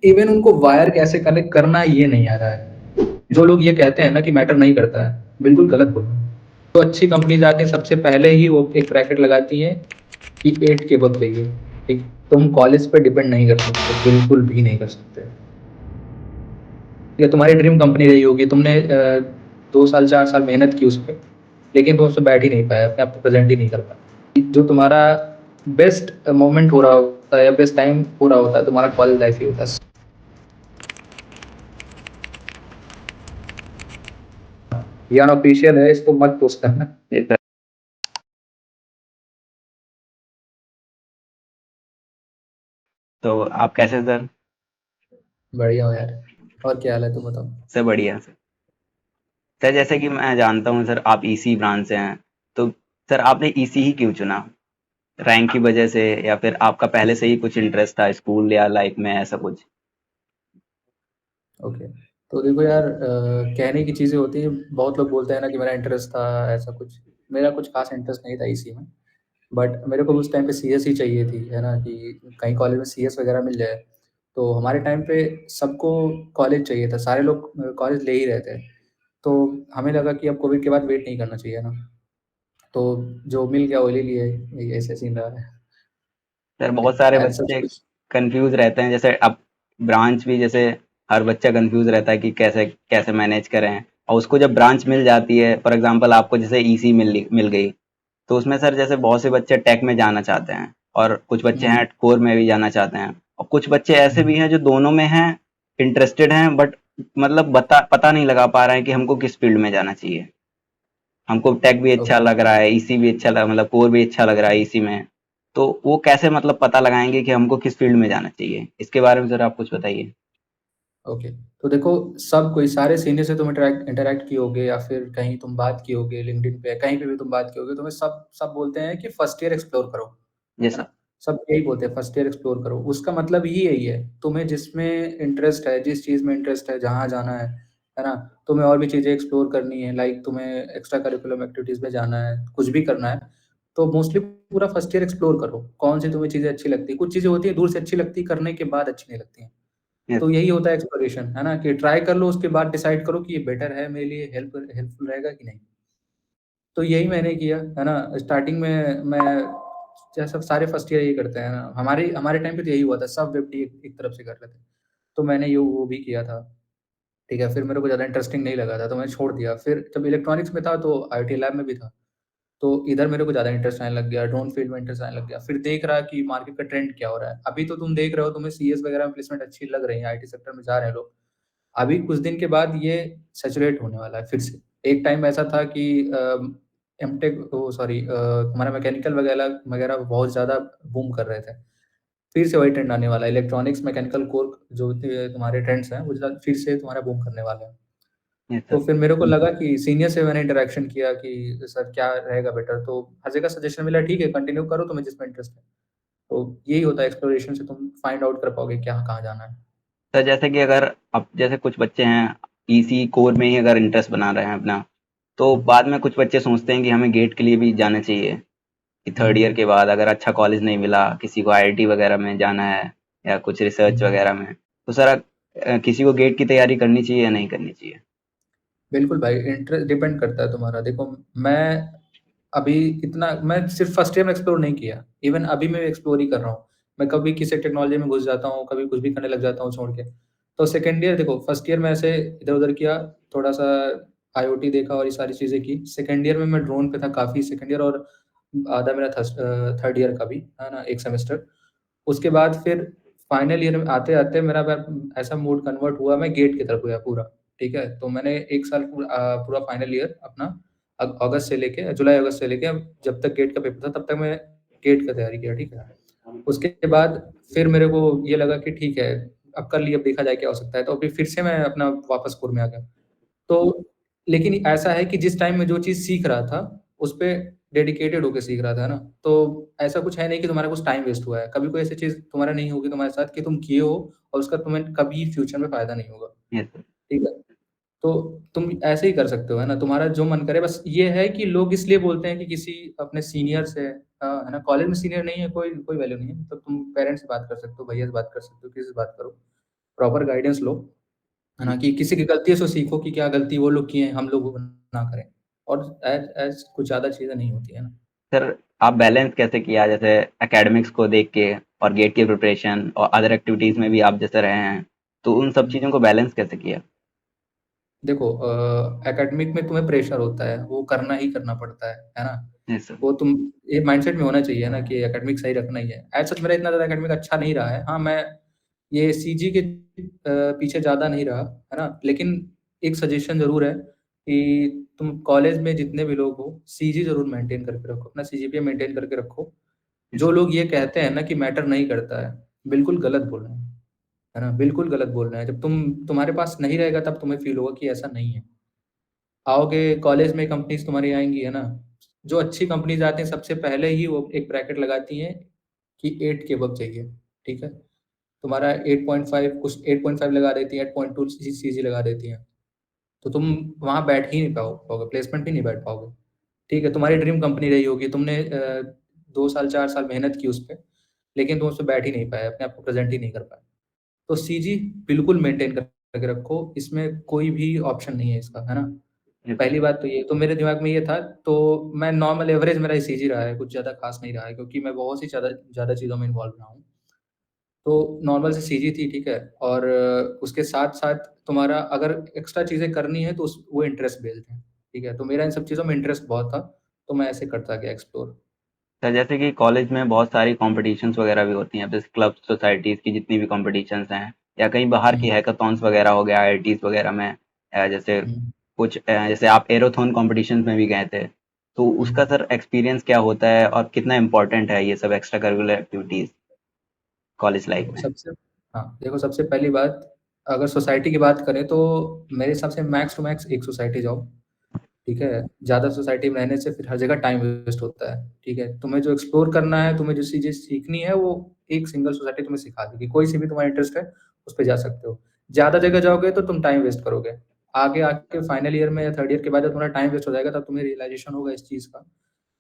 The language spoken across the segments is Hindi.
इवन उनको वायर कैसे कनेक्ट करना है ये नहीं आ रहा है। जो लोग ये कहते हैं ना कि मैटर नहीं करता है, बिल्कुल गलत बोल रहे हैं। तो अच्छी कंपनी जाके सबसे पहले ही वो एक ब्रैकेट लगाती है कि 8 केबल चाहिए। ठीक, तुम कॉलेज पे डिपेंड नहीं कर सकते, बिल्कुल भी नहीं कर सकते। या तुम्हारी ड्रीम कंपनी रही होगी, तुमने 2 साल 4 साल मेहनत की उस पर, लेकिन तुम उससे बैठ ही नहीं पाया, अपने आप को प्रेजेंट ही नहीं कर पाया। जो तुम्हारा बेस्ट मोमेंट हो रहा होता है या बेस्ट टाइम हो रहा होता है, तुम्हारा कॉलेज लाइफ ही होता है। ये अनऑफिशियल है, इसको मत पोस्ट करना। जी सर। तो आप कैसे सर? बढ़िया हो यार। और क्या हाल है, तुम बताओ। सर बढ़िया सर। सर जैसे कि मैं जानता हूँ सर आप ईसी ब्रांच से हैं, तो सर आपने ईसी ही क्यों चुना? रैंक की वजह से या फिर आपका पहले से ही कुछ इंटरेस्ट था स्कूल या लाइफ में ऐसा कुछ? ओके, तो देखो यार, कहने की चीज़ें होती हैं। बहुत लोग बोलते हैं ना कि मेरा इंटरेस्ट था, ऐसा कुछ। मेरा कुछ खास इंटरेस्ट नहीं था इसी में। बट मेरे को उस टाइम पे सीएस ही चाहिए थी, है ना, कि कहीं कॉलेज में सीएस वगैरह मिल जाए। तो हमारे टाइम पे सबको कॉलेज चाहिए था, सारे लोग कॉलेज ले ही रहे थे। तो हमें लगा कि अब कोविड के बाद वेट नहीं करना चाहिए ना। तो जो मिल गया वो ले लिए, ये ऐसे सीन रहा है। सर बहुत सारे एंड सच बच्चे कुछ। कंफ्यूज रहते हैं, जैसे अब ब्रांच भी, जैसे हर बच्चा कंफ्यूज रहता है कि कैसे कैसे मैनेज करें। और उसको जब ब्रांच मिल जाती है, फॉर एग्जांपल आपको जैसे ईसी मिल गई, तो उसमें सर जैसे बहुत से बच्चे टेक में जाना चाहते हैं और कुछ बच्चे हुँ, हैं कोर में भी जाना चाहते हैं, और कुछ बच्चे ऐसे हुँ, भी हैं जो दोनों में हैं, इंटरेस्टेड हैं, बट मतलब पता नहीं लगा पा रहे हैं कि हमको किस फील्ड में जाना चाहिए। हमको टेक भी अच्छा ओके, लग रहा है, ईसी भी अच्छा लग, मतलब कोर भी अच्छा लग रहा है ईसी में। तो वो कैसे मतलब पता लगाएंगे कि हमको किस फील्ड में जाना चाहिए? इसके बारे में जरा आप कुछ बताइए। ओके। तो देखो, सब कोई सारे सीनियर से तुम इंटरैक्ट इंटरैक्ट किए होगे या फिर कहीं तुम बात किए होगे लिंक्डइन पे, कहीं पे भी तुम बात किए होगे, तुम्हें सब सब बोलते हैं कि फर्स्ट ईयर एक्सप्लोर करो, जी है सर। ना? सब यही बोलते हैं, फर्स्ट ईयर एक्सप्लोर करो। उसका मतलब ही यही है, तुम्हें जिसमें इंटरेस्ट है, जिस चीज़ में इंटरेस्ट है, जहाँ जाना है ना? तुम्हें और भी चीज़ें एक्सप्लोर करनी है, लाइक तुम्हें एक्स्ट्रा करिकुलम एक्टिविटीज़ में जाना है, कुछ भी करना है, तो मोस्टली पूरा फर्स्ट ईयर एक्सप्लोर करो। कौन-सी तुम्हें चीज़ें अच्छी लगती हैं। कुछ चीज़ें होती हैं दूर से अच्छी लगती हैं, करने के बाद अच्छी नहीं लगती हैं। यस। तो यही होता है एक्सप्लोरेशन, है ना? कि ट्राई कर लो, उसके बाद डिसाइड करो कि ये बेटर है मेरे लिए, हेल्पफुल रहेगा कि नहीं। तो यही मैंने किया, है ना? स्टार्टिंग में मैं, जैसा सारे फर्स्ट ईयर यही करते हैं ना, हमारे हमारे टाइम पे तो यही हुआ था, सब वेब टी एक तरफ से कर रहे थे। तो मैंने ये वो भी किया था, ठीक है? फिर मेरे को ज़्यादा इंटरेस्टिंग नहीं लगा था, तो मैंने छोड़ दिया। फिर जब इलेक्ट्रॉनिक्स में था, तो आईटी लैब में भी था। तो इधर मेरे को ज़्यादा इंटरेस्ट आने लग गया, ड्रोन फील्ड में इंटरेस्ट आने लग गया। फिर देख रहा कि मार्केट का ट्रेंड क्या हो रहा है। अभी तो तुम देख रहे हो, तुम्हें सीएस वगैरह में प्लेसमेंट अच्छी लग रही है, आईटी सेक्टर में जा रहे हैं लोग। अभी कुछ दिन के बाद ये सैचुरेट होने वाला है फिर से। एक टाइम ऐसा था कि एमटेक, ओह सॉरी, हमारा मैकेनिकल वगैरह वगैरह बहुत ज़्यादा बूम कर रहे थे। फिर से वही ट्रेंड आने वाला है, इलेक्ट्रॉनिक्स, मैकेनिकल कोर जो तुम्हारे ट्रेंड्स हैं, वो फिर से तुम्हारा बूम करने वाले हैं। यस तो सर। फिर मेरे को लगा कि सीनियर से मैंने इंटरैक्शन किया कि सर क्या रहेगा बेटर, तो हर जगह सजेशन मिला, ठीक है कंटिन्यू करो तुम्हें जिसमें इंटरेस्ट है। तो यही होता है, एक्सप्लोरेशन से तुम फाइंड आउट कर पाओगे क्या कहाँ जाना है। सर जैसे कि अगर अब जैसे कुछ बच्चे हैं ईसी कोर में ही अगर इंटरेस्ट बना रहे हैं अपना, तो बाद में कुछ बच्चे सोचते हैं कि हमें गेट के लिए भी जाना चाहिए, कि थर्ड ईयर हुँ, के बाद अगर अच्छा कॉलेज नहीं मिला, किसी को आईआईटी वगैरह में जाना है या कुछ रिसर्च हुँ। वगैरह में, तो सर किसी को गेट की तैयारी करनी चाहिए या नहीं करनी चाहिए? बिल्कुल भाई, इंटरेस्ट डिपेंड करता है तुम्हारा। देखो, मैं अभी इतना मैं सिर्फ़ फर्स्ट ईयर में एक्सप्लोर नहीं किया, इवन अभी मैं एक्सप्लोर ही कर रहा हूँ। मैं कभी किसी टेक्नोलॉजी में घुस जाता हूँ, कभी कुछ भी करने लग जाता हूँ छोड़ के। तो सेकंड ईयर देखो, फर्स्ट ईयर में ऐसे इधर-उधर किया, थोड़ा-सा आईओटी देखा और ये सारी चीज़ें की। सेकंड ईयर में मैं ड्रोन पे था काफ़ी, सेकंड ईयर और आधा मेरा थर्ड ईयर का भी, है ना, 1 सेमेस्टर। उसके बाद फिर फाइनल ईयर में आते-आते मेरा ऐसा मूड कन्वर्ट हुआ, मैं गेट की तरफ गया पूरा, ठीक है? तो मैंने 1 साल पूरा फाइनल ईयर अपना अगस्त से लेके जुलाई-अगस्त से लेके जब तक गेट का पेपर था, तब तक मैं गेट का तैयारी किया, ठीक है? उसके बाद फिर मेरे को ये लगा कि ठीक है, अब कर लिया, अब देखा जाए क्या हो सकता है। तो अभी फिर से मैं अपना वापस कोर में आ गया। तो लेकिन ऐसा है कि जिस टाइम में जो चीज़ सीख रहा था, उस पे डेडिकेटेड होके सीख रहा था ना, तो ऐसा कुछ है नहीं कि तुम्हारा कुछ टाइम वेस्ट हुआ है। कभी कोई ऐसी चीज़ तुम्हारा नहीं होगी तुम्हारे साथ कि तुम किए हो और उसका तुम्हें कभी फ्यूचर में फ़ायदा नहीं होगा, यस सर। ठीक है? तो तुम ऐसे ही कर सकते हो, है ना? तुम्हारा जो मन करे, बस ये है कि लोग इसलिए बोलते हैं कि किसी अपने सीनियर से, है ना? कॉलेज में सीनियर नहीं है, कोई कोई वैल्यू नहीं है। तो तुम पेरेंट्स से बात कर सकते हो, भैया से बात कर सकते हो, किसी से बात करो। प्रॉपर गाइडेंस लो, है ना? कि किसी की गलतियों से सीखो कि क्या गलती वो लोग किए हैं, हम लोग ना करें। और ऐज़ कुछ ज़्यादा चीज़ें नहीं होती है ना। सर आप बैलेंस कैसे किया जैसे एकेडमिक्स को देख के और गेट की प्रिपरेशन और अदर एक्टिविटीज में भी आप जैसे रहे हैं, तो उन सब हुँ। चीज़ों को बैलेंस कैसे किया? देखो एकेडमिक में तुम्हें प्रेशर होता है, वो करना ही करना पड़ता है ना? जी सर। वो तुम ये माइंडसेट में होना चाहिए ना कि एकेडमिक सही रखना ही है। एज़ सच मेरा इतना ज़्यादा एकेडमिक अच्छा नहीं रहा है। हाँ, मैं ये सीजी के पीछे ज़्यादा नहीं रहा, है ना? लेकिन एक सजेशन ज़रूर है कि तुम कॉलेज में जितने भी लोग हो, सीजी ज़रूर मेंटेन करके रखो, अपना सीजीपीए मेंटेन करके रखो। जी जो सर। लोग ये कहते हैं ना कि मैटर नहीं करता है, बिल्कुल गलत बोल रहे है ना? बिल्कुल गलत बोल रहे हैं। जब तुम्हारे पास नहीं रहेगा तब तुम्हें फ़ील होगा कि ऐसा नहीं है। आओगे कॉलेज में कंपनीज़ तुम्हारी आएँगी, है ना? जो अच्छी कंपनीज़ आती हैं सबसे पहले ही वो एक ब्रैकेट लगाती हैं कि 8 के अबव चाहिए, ठीक है? तुम्हारा 8.5 कुछ 8.5 लगा देती हैं, 8.2 सीजी लगा देती हैं। तो तुम वहाँ बैठ ही नहीं पाओगे, प्लेसमेंट भी नहीं बैठ पाओगे। ठीक है, तुम्हारी ड्रीम कंपनी रही होगी, तुमने 2 साल, 4 साल मेहनत की उस पे, लेकिन तुम उस पे बैठ ही नहीं पाए, अपने आप को प्रेज़ेंट ही नहीं कर पाए। तो सीजी बिल्कुल मेंटेन करके रखो, इसमें कोई भी ऑप्शन नहीं है इसका, है ना? जी सर। पहली बात तो ये, तो मेरे दिमाग में ये था, तो मैं नॉर्मल एवरेज मेरा सीजी रहा है, कुछ ज़्यादा ख़ास नहीं रहा है क्योंकि मैं बहुत सी ज़्यादा ज़्यादा चीज़ों में इन्वॉल्व रहा हूँ। तो नॉर्मल सी सीजी थी, ठीक है? और उसके साथ-साथ तुम्हारा अगर एक्स्ट्रा चीज़ें करनी है तो उस वो इंटरेस्ट बेस्ड है, ठीक है? तो मेरा इन सब चीज़ों में इंटरेस्ट बहुत था, तो मैं ऐसे करता गया एक्सप्लोर। सर जैसे कि कॉलेज में बहुत सारी कॉम्पिटिशन्स वगैरह भी होती हैं, जैसे क्लब सोसाइटीज़ की जितनी भी कॉम्पिटिशन्स हैं या कहीं बाहर की हुँ, हैकाथॉन्स वगैरह हो गया आईआईटीज़ वगैरह में, जैसे हुँ, कुछ जैसे आप एरोथॉन कॉम्पिटिशन्स में भी गए थे, तो हुँ। उसका सर एक्सपीरियंस क्या होता है और कितना इम्पोर्टेंट है ये सब extra curricular activities college life देखो में? सबसे हाँ, देखो सबसे पहली बात, अगर सोसाइटी की बात करें तो मेरे हिसाब से मैक्स टू मैक्स एक सोसाइटी जाओ, ठीक है? ज़्यादा सोसाइटी में रहने से फिर हर जगह टाइम वेस्ट होता है, ठीक है? तुम्हें जो एक्सप्लोर करना है, तुम्हें जो चीज़ें सीखनी है, वो एक सिंगल सोसाइटी तुम्हें सिखा देगी। कोई सी भी तुम्हारा इंटरेस्ट है, उस पे जा सकते हो। ज़्यादा जगह जाओगे तो तुम टाइम वेस्ट करोगे। आगे आके फाइनल ईयर में या थर्ड ईयर के बाद जब तुम्हारा टाइम वेस्ट हो जाएगा, तब तुम्हें रियलाइज़ेशन होगा इस चीज़ का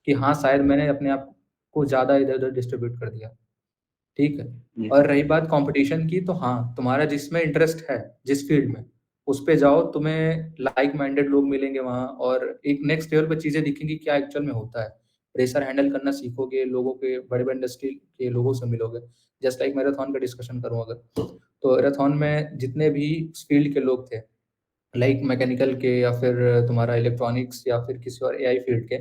कि हाँ, शायद मैंने अपने आप को ज़्यादा इधर-उधर डिस्ट्रीब्यूट कर दिया। ठीक है। जी और सर। रही बात कॉम्पिटिशन की, तो हाँ, तुम्हारा जिसमें इंटरेस्ट है, जिस फ़ील्ड में, उस पे जाओ, तुम्हें लाइक माइंडेड लोग मिलेंगे वहाँ और एक नेक्स्ट लेवल पे चीज़ें दिखेंगी क्या एक्चुअल में होता है। प्रेशर हैंडल करना सीखोगे, लोगों के बड़े-बड़े इंडस्ट्री के लोगों से मिलोगे। जस्ट लाइक मैराथन का डिस्कशन करूँ अगर, तो मैराथन में जितने भी उस फ़ील्ड के लोग थे, लाइक मैकेनिकल के या फिर तुम्हारा इलेक्ट्रॉनिक्स या फिर किसी और एआई फ़ील्ड के,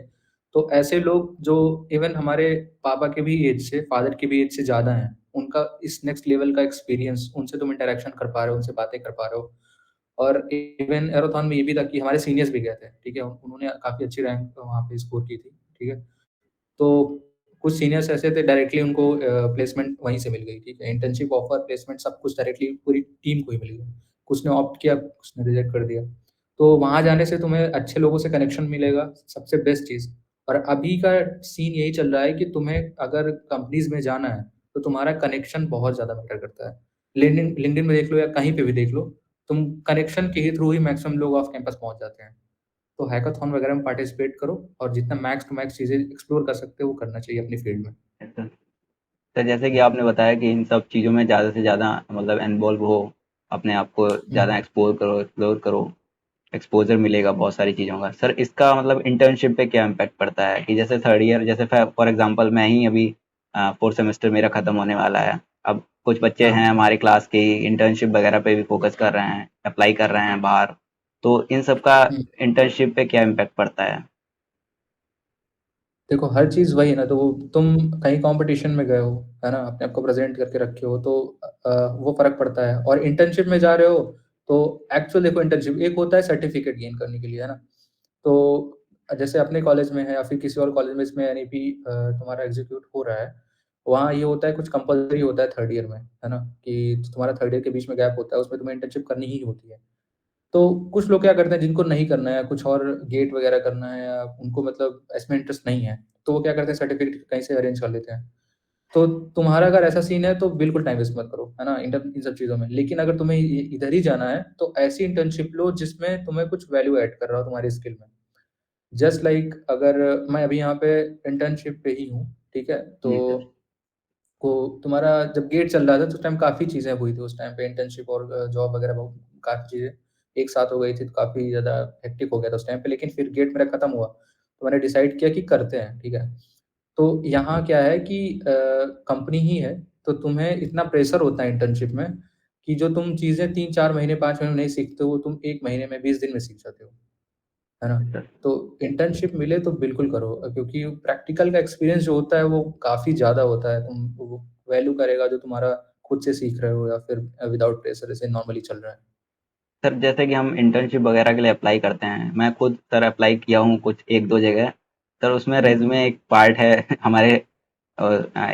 तो ऐसे लोग जो इवन हमारे पापा के भी एज से, फादर की भी एज से ज़्यादा हैं, उनका इस नेक्स्ट लेवल का एक्सपीरियंस, उनसे तुम इंटरैक्शन कर पा रहे हो, उनसे बातें कर पा रहे हो। और इवन मैराथन में ये भी था कि हमारे सीनियर्स भी गए थे, ठीक है? उन्होंने काफ़ी अच्छी रैंक वहाँ पे स्कोर की थी, ठीक है? तो कुछ सीनियर्स ऐसे थे डायरेक्टली उनको प्लेसमेंट वहीं से मिल गई, ठीक है? इंटर्नशिप ऑफर, प्लेसमेंट सब कुछ डायरेक्टली पूरी टीम को ही मिल गया। कुछ ने ऑप्ट किया, कुछ ने रिजेक्ट कर दिया। तो वहाँ जाने से तुम्हें अच्छे लोगों से कनेक्शन मिलेगा, सबसे बेस्ट चीज़। और अभी का सीन यही चल रहा है कि तुम्हें अगर कंपनीज़ में जाना है, तो तुम्हारा कनेक्शन बहुत ज़्यादा मैटर करता है। लिंक्डइन में देख लो या कहीं पे भी देख लो, तुम कनेक्शन के ही थ्रू ही मैक्सिमम लोग ऑफ कैंपस पहुँच जाते हैं। तो हैकाथॉन वगैरह में पार्टिसिपेट करो और जितना मैक्स टू मैक्स चीज़ें एक्सप्लोर कर सकते हो, वो करना चाहिए अपनी फ़ील्ड में। सर सर जैसे कि हुँ, आपने बताया कि इन सब चीज़ों में ज़्यादा से ज़्यादा मतलब इन्वॉल्व हो, अपने आप को हुँ, ज़्यादा एक्सप्लोर करो, एक्सपोज़र मिलेगा बहुत सारी चीज़ों का। सर इसका मतलब इंटर्नशिप पे क्या इम्पैक्ट पड़ता है कि जैसे थर्ड ईयर जैसे फॉर एग्ज़ाम्पल मैं ही अभी 4th सेमेस्टर मेरा ख़त्म होने वाला है। अब कुछ बच्चे हाँ। हैं हमारी क्लास के इंटर्नशिप वगैरह पे भी फ़ोकस कर रहे हैं, अप्लाई कर रहे हैं बाहर। तो इन सब का हुँ। इंटर्नशिप पे क्या इम्पैक्ट पड़ता है? देखो हर चीज़ वही है ना, तो तुम कहीं कॉम्पिटिशन में गए हो, है ना? अपने आप को प्रेज़ेंट करके रखे हो, तो वो फ़र्क पड़ता है। और इंटर्नशिप में जा रहे हो, तो एक्चुअल देखो इंटर्नशिप एक होता है सर्टिफ़िकेट गेन करने के लिए, है ना? तो जैसे अपने कॉलेज में है या फिर किसी और कॉलेज में इसमें एनईपी तुम्हारा एग्ज़ीक्यूट हो रहा है, वहाँ ये होता है कुछ कंपल्सरी होता है थर्ड ईयर में, है ना? कि तुम्हारा थर्ड ईयर के बीच में गैप होता है, उसमें तुम्हें इंटर्नशिप करनी ही होती है। तो कुछ लोग क्या करते हैं जिनको नहीं करना है, कुछ और गेट वगैरह करना है या उनको मतलब इसमें इंटरेस्ट नहीं है, तो वो क्या करते हैं सर्टिफ़िकेट कहीं से अरेंज कर लेते हैं। तो तुम्हारा अगर ऐसा सीन है तो बिल्कुल टाइम वेस्ट मत करो, है ना? इन सब चीज़ों में। लेकिन अगर तुम्हें इधर ही जाना है तो ऐसी इंटर्नशिप लो जिसमें तुम्हें कुछ वैल्यू ऐड कर रहा हो तुम्हारी स्किल में। जस्ट लाइक अगर मैं अभी यहाँ पे इंटर्नशिप पे ही हूँ, ठीक है? जी सर। तो को तुम्हारा जब गेट चल रहा था, तो उस टाइम काफ़ी चीज़ें हुई थी उस टाइम पे इंटर्नशिप और जॉब वगैरह बहुत काफ़ी चीज़ें एक साथ हो गई थी, तो काफ़ी ज़्यादा हेक्टिक हो गया था उस टाइम पे। लेकिन फिर गेट मेरा खत्म हुआ, तो मैंने डिसाइड किया कि करते हैं, ठीक है? तो यहाँ क्या है कि कंपनी ही है, तो तुम्हें इतना प्रेशर होता है इंटर्नशिप में कि जो तुम चीज़ें 3-4 महीने, 5 महीने में नहीं सीखते हो, वो तुम 1 महीने में, 20 दिन में सीख जाते हो, है ना? सर। तो इंटर्नशिप मिले तो बिल्कुल करो, क्योंकि प्रैक्टिकल का एक्सपीरियंस जो होता है, वो काफ़ी ज़्यादा होता है। तुम वो वैल्यू करेगा जो तुम्हारा खुद से सीख रहे हो या फिर विदाउट प्रेशर ऐसे नॉर्मली चल रहा है। सर जैसे कि हम इंटर्नशिप वगैरह के लिए अप्लाई करते हैं, मैं खुद सर अप्लाई किया हूँ कुछ 1-2 जगह। सर उसमें हुँ, रेज़्यूमे एक पार्ट है हमारे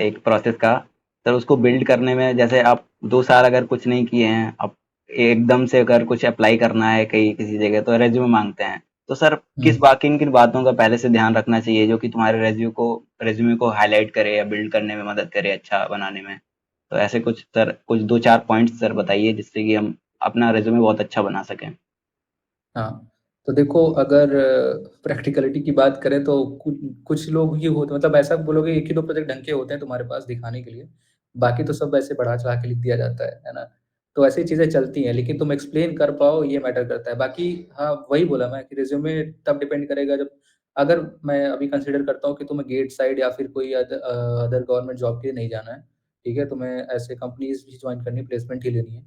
एक प्रोसेस का। सर उसको बिल्ड करने में जैसे आप 2 साल अगर कुछ नहीं किए हैं, अब एकदम से अगर कुछ अप्लाई करना है कहीं किसी जगह तो रेज़्यूमे माँगते हैं। तो सर हुँ। किन-किन बातों का पहले से ध्यान रखना चाहिए जो कि तुम्हारे रेज़्यूमे को हाइलाइट करे या बिल्ड करने में मदद करे अच्छा बनाने में? तो ऐसे कुछ सर कुछ 2-4 पॉइंट्स सर बताइए जिससे कि हम अपना रिज्यूमे बहुत अच्छा बना सकें। हाँ, तो देखो, अगर प्रैक्टिकलिटी की बात करें तो कुछ लोग ही होते, मतलब ऐसा बोलोगे 1 ही 2 प्रोजेक्ट ढंग के होते हैं तुम्हारे पास दिखाने के लिए, बाकी तो सब ऐसे बढ़ा-चढ़ा के लिख दिया जाता है ना? तो ऐसी चीज़ें चलती हैं, लेकिन तुम एक्सप्लेन कर पाओ, ये मैटर करता है। बाकी हाँ, वही बोला मैं कि रिज़्यूमे तब डिपेंड करेगा जब, अगर मैं अभी कंसिडर करता हूँ कि तुम्हें गेट साइड या फिर कोई अदर गवर्नमेंट जॉब के लिए नहीं जाना है, ठीक है? तुम्हें ऐसे कंपनीज़ भी जॉइन करनी है, प्लेसमेंट ही लेनी है।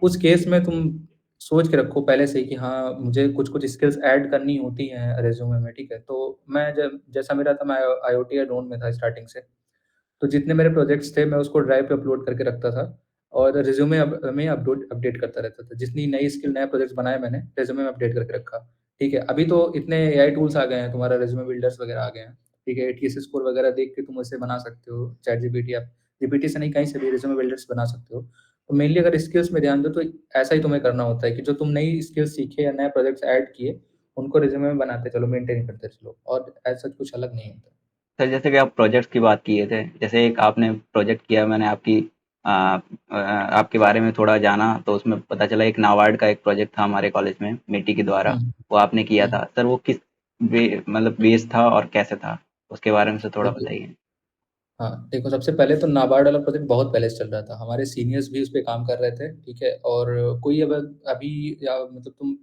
उस केस में तुम सोच के रखो पहले से ही कि हाँ, मुझे कुछ-कुछ स्किल्स ऐड करनी होती हैं रिज़्यूमे में, ठीक है? तो मैं जब जैसा मेरा था, मैं आईओटी या ड्रोन में था स्टार्टिंग से। तो जितने मेरे प्रोजेक्ट्स थे, मैं उसको ड्राइव पे अपलोड करके रखता था और रिज़्यूमे में अपडेट करता रहता था। जितनी नई स्किल, नए प्रोजेक्ट्स बनाए मैंने, रिज़्यूमे में अपडेट करके रखा, ठीक है? अभी तो इतने एआई टूल्स आ गए हैं, तुम्हारा रिज़्यूमे बिल्डर्स वगैरह आ गए हैं, ठीक है? एटीएस स्कोर वगैरह देख के तुम उसे बना सकते हो, चैटजीपीटी, आप जीपीटी से नहीं, कहीं से भी रिज़्यूमे बिल्डर्स बना सकते हो। तो मेनली अगर स्किल्स में ध्यान दो, तो ऐसा ही तुम्हें करना होता है कि जो तुम नई स्किल्स सीखे या नए प्रोजेक्ट्स ऐड किए, उनको रिज़्यूमे में बनाते चलो, मेंटेन करते चलो, और ऐसा कुछ अलग नहीं होता। सर जैसे कि आप प्रोजेक्ट्स की बात किए थे, जैसे एक आपने प्रोजेक्ट किया मैंने आपके बारे में थोड़ा जाना तो उसमें पता चला एक नाबार्ड का एक प्रोजेक्ट था हमारे कॉलेज में मिट्टी के द्वारा, हुँ, वो आपने किया हुँ। था। सर वो किस मतलब बेस था और कैसे था? उसके बारे में से थोड़ा देखिए, बताइए। हाँ, देखो, सबसे पहले तो नाबार्ड वाला प्रोजेक्ट बहुत पहले से चल रहा था। हमारे सीनियर्स भी उस पे काम कर रहे थे, ठीक है? और कोई अगर अभी या मतलब तुम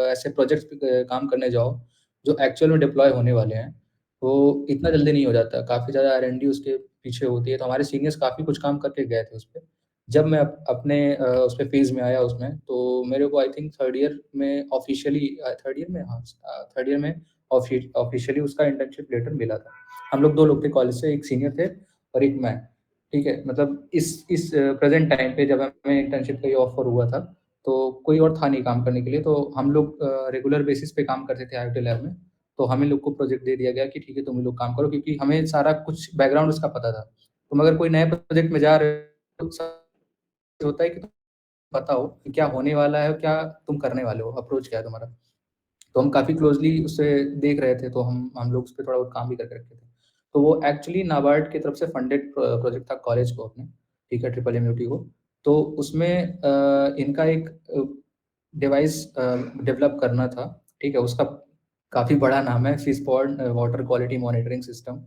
ऐसे प्रोजेक्ट्स पे काम करने जाओ, जो एक्चुअल में डिप्लॉय होने वाले हैं, वो इतना जल्दी नहीं हो जाता। काफ़ी ज़्यादा आर-एन-डी उसके पीछे होती है, तो हमारे सीनियर्स काफ़ी कुछ काम करके गए थे उस पे। जब मैं अपने उस पे फ़ेज़ में आया उसमें, तो मेरे को आई थिंक 3rd ईयर में ऑफ़िशियली 3rd ईयर में, हाँ, 3rd ईयर में ऑफ़िशियली उसका इंटर्नशिप लेटर मिला था। हम लोग 2 लोग थे कॉलेज से, एक सीनियर थे और एक मैं, ठीक है? मतलब इस प्रेज़ेंट टाइम पे जब हमें इंटर्नशिप का ये ऑफ़र हुआ था, तो कोई और था नहीं काम करने के लिए, तो हम लोग रेगुलर बेसिस पे काम करते थे आईओटी लैब में। तो हम ही लोग को प्रोजेक्ट दे दिया गया कि ठीक है, तुम ही लोग काम करो, क्योंकि हमें सारा कुछ बैकग्राउंड उसका पता था। तुम अगर कोई नए प्रोजेक्ट में जा रहे हो, तो होता है कि तुम्हें पता हो कि क्या होने वाला है, क्या तुम करने वाले हो, अप्रोच क्या है तुम्हारा। तो हम काफ़ी क्लोज़ली उसे देख रहे थे, तो हम लोग उस पे थोड़ा बहुत काम भी करके रखे थे। तो वो एक्चुअली नाबार्ड की तरफ से फंडेड प्रोजेक्ट था कॉलेज को अपने, ठीक है, ट्रिपल एमयूटी को। तो उसमें इनका एक डिवाइस डेवलप करना था, ठीक है? उसका काफ़ी बड़ा नाम है fish pond water quality monitoring system.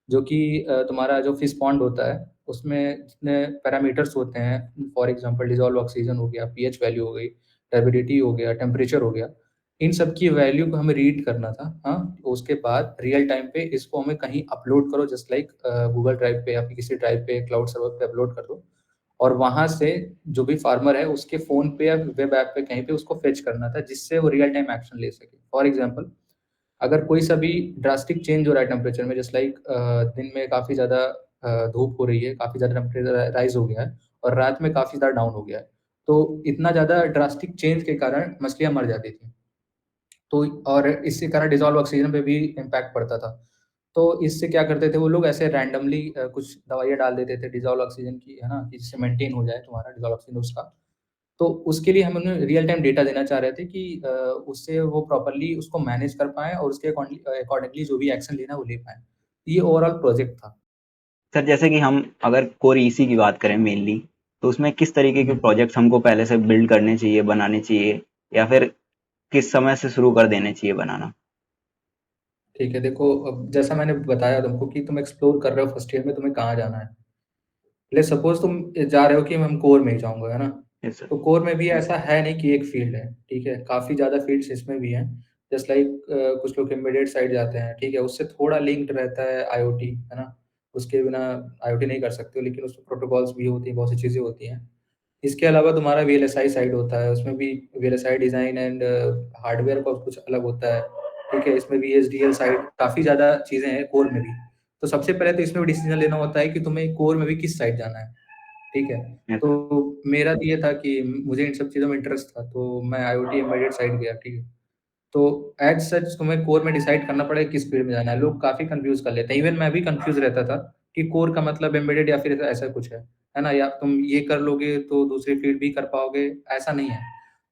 जो कि तुम्हारा जो फिश पॉन्ड होता है, उसमें जितने पैरामीटर्स होते हैं, फॉर एग्ज़ाम्पल डिज़ॉल्व्ड ऑक्सीजन हो गया, पीएच वैल्यू हो गई, टर्बिडिटी हो गया, टेम्परेचर हो गया, इन सब की वैल्यू को हमें रीड करना था, हाँ? उसके बाद रियल टाइम पे इसको हमें कहीं अपलोड करो, जस्ट लाइक गूगल ड्राइव पे या फिर किसी ड्राइव पे, क्लाउड सर्वर पे अपलोड कर दो, और वहाँ से जो भी फार्मर है, उसके फ़ोन पे या वेब ऐप पे कहीं पे उसको फेच करना था, जिससे वो रियल टाइम एक्शन ले सके। फॉर एग्ज़ाम्पल, अगर कोई सा भी ड्रास्टिक चेंज हो रहा है टेम्परेचर में, जस्ट लाइक दिन में काफ़ी ज़्यादा धूप हो रही है, काफ़ी ज़्यादा टेम्परेचर राइज़ हो गया है और रात में काफ़ी ज़्यादा डाउन हो गया है। तो इतना ज़्यादा ड्रास्टिक चेंज के कारण मछलियाँ मर जाती थी। तो और इसके कारण डिज़ॉल्व ऑक्सीजन पे भी इम्पैक्ट पड़ता था। तो इससे क्या करते थे वो लोग, ऐसे रैंडमली कुछ दवाइयाँ डाल देते थे डिज़ॉल्व ऑक्सीजन की, है ना? कि जिससे मेंटेन हो जाए तुम्हारा डिज़ॉल्व ऑक्सीजन उसका। तो उसके लिए हम उन्हें रियल टाइम डेटा देना चाह रहे थे कि उससे वो प्रॉपर्ली उसको मैनेज कर पाएँ और उसके अकॉर्डिंगली जो भी एक्शन लेना है वो ले पाएँ। ये ओवरऑल प्रोजेक्ट था। सर जैसे कि हम अगर कोर ईसी की बात करें मेनली, तो उसमें किस तरीके के हुँ। प्रोजेक्ट्स हमको पहले से बिल्ड करने चाहिए, बनाने चाहिए या फिर किस समय से शुरू कर देने चाहिए बनाना? ठीक है, देखो, अब जैसा मैंने बताया तुमको कि तुम एक्सप्लोर कर रहे हो फर्स्ट ईयर में तुम्हें कहाँ जाना है। लेट्स सपोज़ तुम जा रहे हो कि हम कोर में ही जाऊँगा, है ना? Yes sir. तो कोर में भी ऐसा है नहीं कि एक फ़ील्ड है, ठीक है? काफ़ी ज़्यादा फ़ील्ड्स इसमें भी हैं। जस्ट लाइक कुछ लोग एम्बेडेड साइड जाते हैं, ठीक है? उससे थोड़ा लिंक्ड रहता है आईओटी, है ना? उसके बिना आईओटी नहीं कर सकते हो, लेकिन उसमें प्रोटोकॉल्स भी होती हैं, बहुत सी चीज़ें होती हैं। इसके अलावा तुम्हारा वीएलएसआई साइड होता है, उसमें भी वीएलएसआई डिज़ाइन एंड हार्डवेयर का कुछ अलग होता है, ठीक है? इसमें भी एसडीएल साइड काफ़ी ज़्यादा चीज़ें हैं कोर में भी। तो सबसे पहले तो इसमें भी डिसीज़न लेना होता है कि तुम्हें कोर में भी किस साइड जाना है, ठीक है? Yes sir. तो मेरा तो ये था कि मुझे इन सब चीज़ों में इंटरेस्ट था, तो मैं आईओटी एम्बेडेड साइड गया, ठीक है? तो एज़ सच तुम्हें कोर में डिसाइड करना पड़ेगा किस फ़ील्ड में जाना है। लोग काफ़ी कन्फ्यूज़ कर लेते हैं, इवन मैं भी कन्फ्यूज़ रहता था कि कोर का मतलब एम्बेडेड या फिर ऐसा कुछ है ना? या तुम ये कर लोगे तो दूसरी फ़ील्ड भी कर पाओगे, ऐसा नहीं है।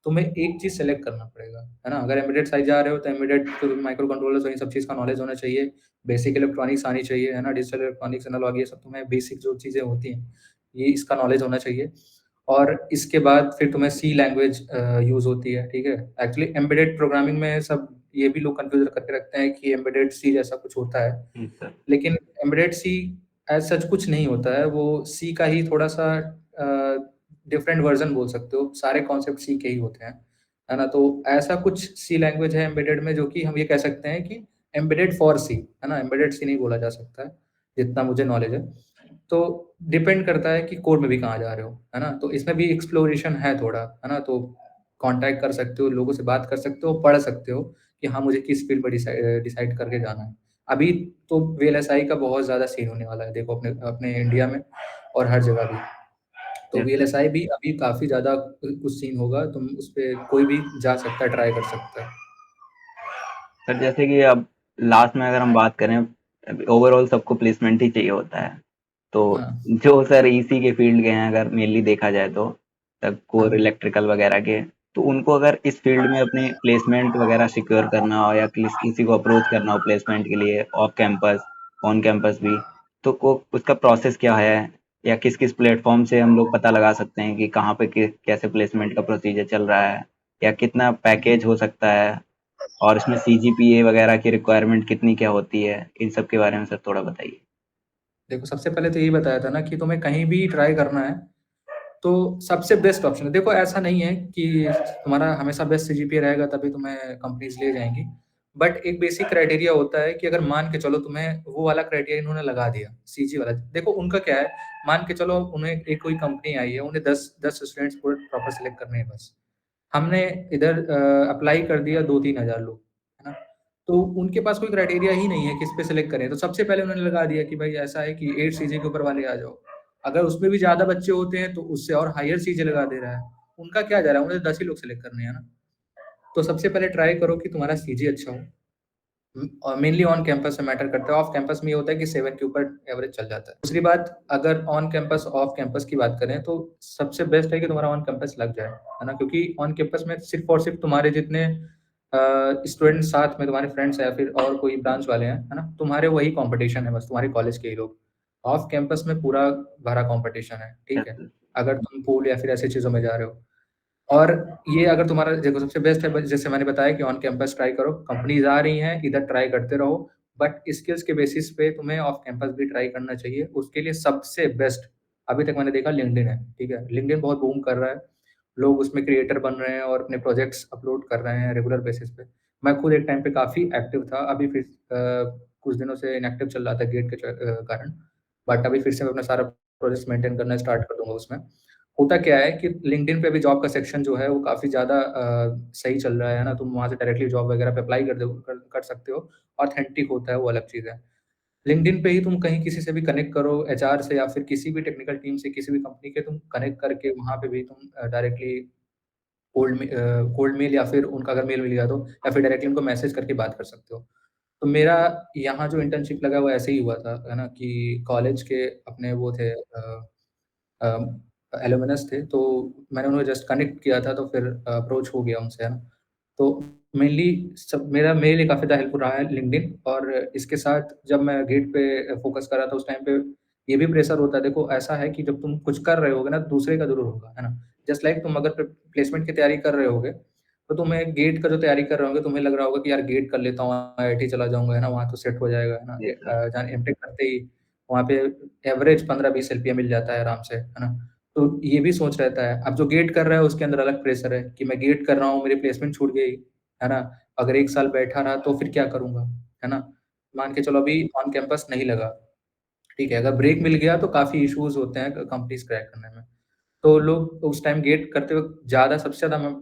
तुम्हें एक चीज़ सेलेक्ट करना पड़ेगा, है ना? अगर एम्बेडेड साइड जा रहे हो तो एम्बेडेड तो माइक्रो कंट्रोलर्स और इन सब चीज़ का नॉलेज होना चाहिए, बेसिक इलेक्ट्रॉनिक्स आनी चाहिए, है ना? डिजिटल इलेक्ट्रॉनिक्स, एनालॉग ये सब तुम्हें बेसिक जो चीज़ें होती हैं, ये इसका नॉलेज होना चाहिए। और इसके बाद फिर तुम्हें सी लैंग्वेज यूज़ होती है, ठीक है? एक्चुअली एम्बेडेड प्रोग्रामिंग में सब ये भी लोग कन्फ्यूज़ करके रखते हैं कि एम्बेडेड सी जैसा कुछ होता है, यस सर। लेकिन एम्बेडेड सी एज़ सच कुछ नहीं होता है, वो सी का ही थोड़ा-सा डिफरेंट वर्ज़न बोल सकते हो, सारे कॉन्सेप्ट सी के ही होते हैं, है ना? तो ऐसा कुछ सी लैंग्वेज है एम्बेडेड में जो कि हम ये कह सकते हैं कि एम्बेडेड फॉर सी, है ना? एम्बेडेड सी नहीं बोला जा सकता है, जितना मुझे नॉलेज है। तो डिपेंड करता है कि कोर में भी कहाँ जा रहे हो, है ना? तो इसमें भी एक्सप्लोरेशन है थोड़ा, है ना? तो कॉन्टैक्ट कर सकते हो, लोगों से बात कर सकते हो, पढ़ सकते हो कि हाँ, मुझे किस फ़ील्ड में डिसाइड करके जाना है। अभी तो वीएलएसआई का बहुत ज़्यादा सीन होने वाला है, देखो अपने अपने इंडिया में और हर जगह भी। तो यस सर। वीएलएसआई भी अभी काफ़ी ज़्यादा कुछ सीन होगा, तुम उसपे कोई भी जा सकता है, ट्राई कर सकता है। सर जैसे कि अब लास्ट में अगर हम बात करें, ओवरऑल सबको प्लेसमेंट ही चाहिए होता है। तो हाँ, जो सर ईसी के फील्ड गए हैं अगर मेनली देखा जाए तो हाँ। कोर इलेक्ट्रिकल वगैरह के, तो उनको अगर इस फील्ड में अपने प्लेसमेंट वगैरह सिक्योर करना हो या किसी को अप्रोच करना हो प्लेसमेंट के लिए ऑफ कैंपस ऑन कैंपस भी, तो उसका प्रोसेस क्या है या किस किस प्लेटफॉर्म से हम लोग पता लगा सकते हैं कि कहाँ पे कैसे प्लेसमेंट का प्रोसीजर चल रहा है या कितना पैकेज हो सकता है और इसमें सीजीपीए वगैरह की रिक्वायरमेंट कितनी क्या होती है, इन सब के बारे में सर थोड़ा बताइए। देखो सबसे पहले तो यही बताया था ना कि तुम्हें कहीं भी ट्राई करना है तो सबसे बेस्ट ऑप्शन है। देखो ऐसा नहीं है कि तुम्हारा हमेशा बेस्ट सीजीपीए रहेगा तभी तुम्हें कंपनीज़ ले जाएँगी। बट एक बेसिक क्राइटेरिया होता है कि अगर मान के चलो तुम्हें वो वाला क्राइटेरिया इन्होंने लगा दिया, सीजी वाला। देखो उनका क्या है, मान के चलो उन्हें एक कोई कंपनी आई है, उन्हें 10 स्टूडेंट्स पूरे प्रॉपर सेलेक्ट करने हैं बस। हमने इधर अप्लाई कर दिया 2-3 हज़ार लोग, है ना? तो उनके पास कोई क्राइटेरिया ही नहीं है किस पे सेलेक्ट करें। तो सबसे पहले उन्होंने लगा दिया कि भाई ऐसा है कि 8 सीजी के ऊपर वाले आ जाओ। अगर उसमें भी ज़्यादा बच्चे होते हैं तो उससे और हायर सीजी लगा दे रहा है। उनका क्या जा रहा है, उन्हें 10 ही लोग सेलेक्ट करने हैं ना। तो सबसे पहले ट्राई करो कि तुम्हारा सीजी अच्छा हो। और मेनली ऑन कैंपस में मैटर करता है। ऑफ कैंपस में ये होता है कि 7 के ऊपर एवरेज चल जाता है। दूसरी बात, अगर ऑन कैंपस, ऑफ कैंपस की बात करें तो सबसे बेस्ट है कि तुम्हारा ऑन कैंपस लग जाए, है ना? क्योंकि ऑन कैंपस में सिर्फ़ और सिर्फ़ तुम्हारे जितने स्टूडेंट साथ में तुम्हारे फ्रेंड्स हैं या फिर और कोई ब्रांच वाले हैं, है ना? तुम्हारे वही कॉम्पिटिशन है बस, तुम्हारे कॉलेज के ही लोग। ऑफ कैंपस में पूरा भरा कॉम्पिटिशन है, ठीक है? यस अगर तुम पूल या फिर ऐसी चीज़ों में जा रहे हो। और ये अगर तुम्हारा देखो सबसे बेस्ट है जैसे मैंने बताया कि ऑन कैंपस ट्राई करो, कंपनीज़ आ रही हैं, इधर ट्राई करते रहो, बट स्किल्स के बेसिस पे तुम्हें ऑफ कैंपस भी ट्राई करना चाहिए। उसके लिए सबसे बेस्ट अभी तक मैंने देखा लिंक्डइन है, ठीक है? लिंक्डइन बहुत बूम कर रहा है, लोग उसमें क्रिएटर बन रहे हैं और अपने प्रोजेक्ट्स अपलोड कर रहे हैं रेगुलर बेसिस पे। मैं खुद एक टाइम पे काफ़ी एक्टिव था, अभी फिर कुछ दिनों से इनएक्टिव चल रहा था गेट के कारण, बट अभी फिर से मैं अपना सारा प्रोजेक्ट्स मेंटेन करना स्टार्ट कर दूँगा उसमें। होता क्या है कि लिंक्डइन पे अभी जॉब का सेक्शन जो है वो काफ़ी ज़्यादा सही चल रहा है ना? तुम वहाँ से डायरेक्टली जॉब वगैरह पे अप्लाई कर सकते हो। ऑथेंटिक होता है वो अलग चीज़ है। लिंक्डइन पे ही तुम कहीं किसी से भी कनेक्ट करो एचआर से या फिर किसी भी टेक्निकल टीम से किसी भी कंपनी के तुम कनेक्ट करके वहाँ पे भी तुम डायरेक्टली कोल्ड मेल या फिर उनका अगर मेल मिल गया तो या फिर डायरेक्टली उनको मैसेज करके बात कर सकते हो। तो मेरा यहाँ जो इंटर्नशिप लगा वो ऐसे ही हुआ था, है ना? कि कॉलेज के अपने वो थे एलुमिनस थे, तो मैंने उन्हें जस्ट कनेक्ट किया था तो फिर अप्रोच हो गया उनसे, है ना? तो मेनली सब मेरा मेरे लिए काफ़ी ज़्यादा हेल्पफुल रहा है लिंक्डइन और इसके साथ जब मैं गेट पे फ़ोकस कर रहा था उस टाइम पे ये भी प्रेशर होता है। देखो ऐसा है कि जब तुम कुछ कर रहे होगे ना, दूसरे का ज़रूर होगा, है ना? जस्ट लाइक तुम अगर प्लेसमेंट की तैयारी कर रहे होगे, तो तुम्हें गेट का जो तैयारी कर रहे होंगे, तुम्हें लग रहा होगा कि यार गेट कर लेता हूँ, आईआईटी चला जाऊँगा, है ना? वहाँ तो सेट हो जाएगा, है ना? Yes sir. जहाँ एमटेक करते ही वहाँ पे एवरेज 15-20 एलपीए मिल जाता है आराम से, है ना? तो ये भी सोच रहता है। अब जो गेट कर रहा है उसके अंदर अलग प्रेशर है कि मैं गेट कर रहा हूँ, मेरी प्लेसमेंट छूट गई, है ना? अगर 1 साल बैठा रहा तो फिर क्या करूँगा, है ना? मान के चलो अभी ऑन कैंपस नहीं लगा, ठीक है? अगर ब्रेक मिल गया तो काफ़ी इश्यूज़ होते हैं कंपनीज़ क्रैक करने में। तो लोग उस टाइम गेट करते वक़्त ज़्यादा सबसे ज़्यादा म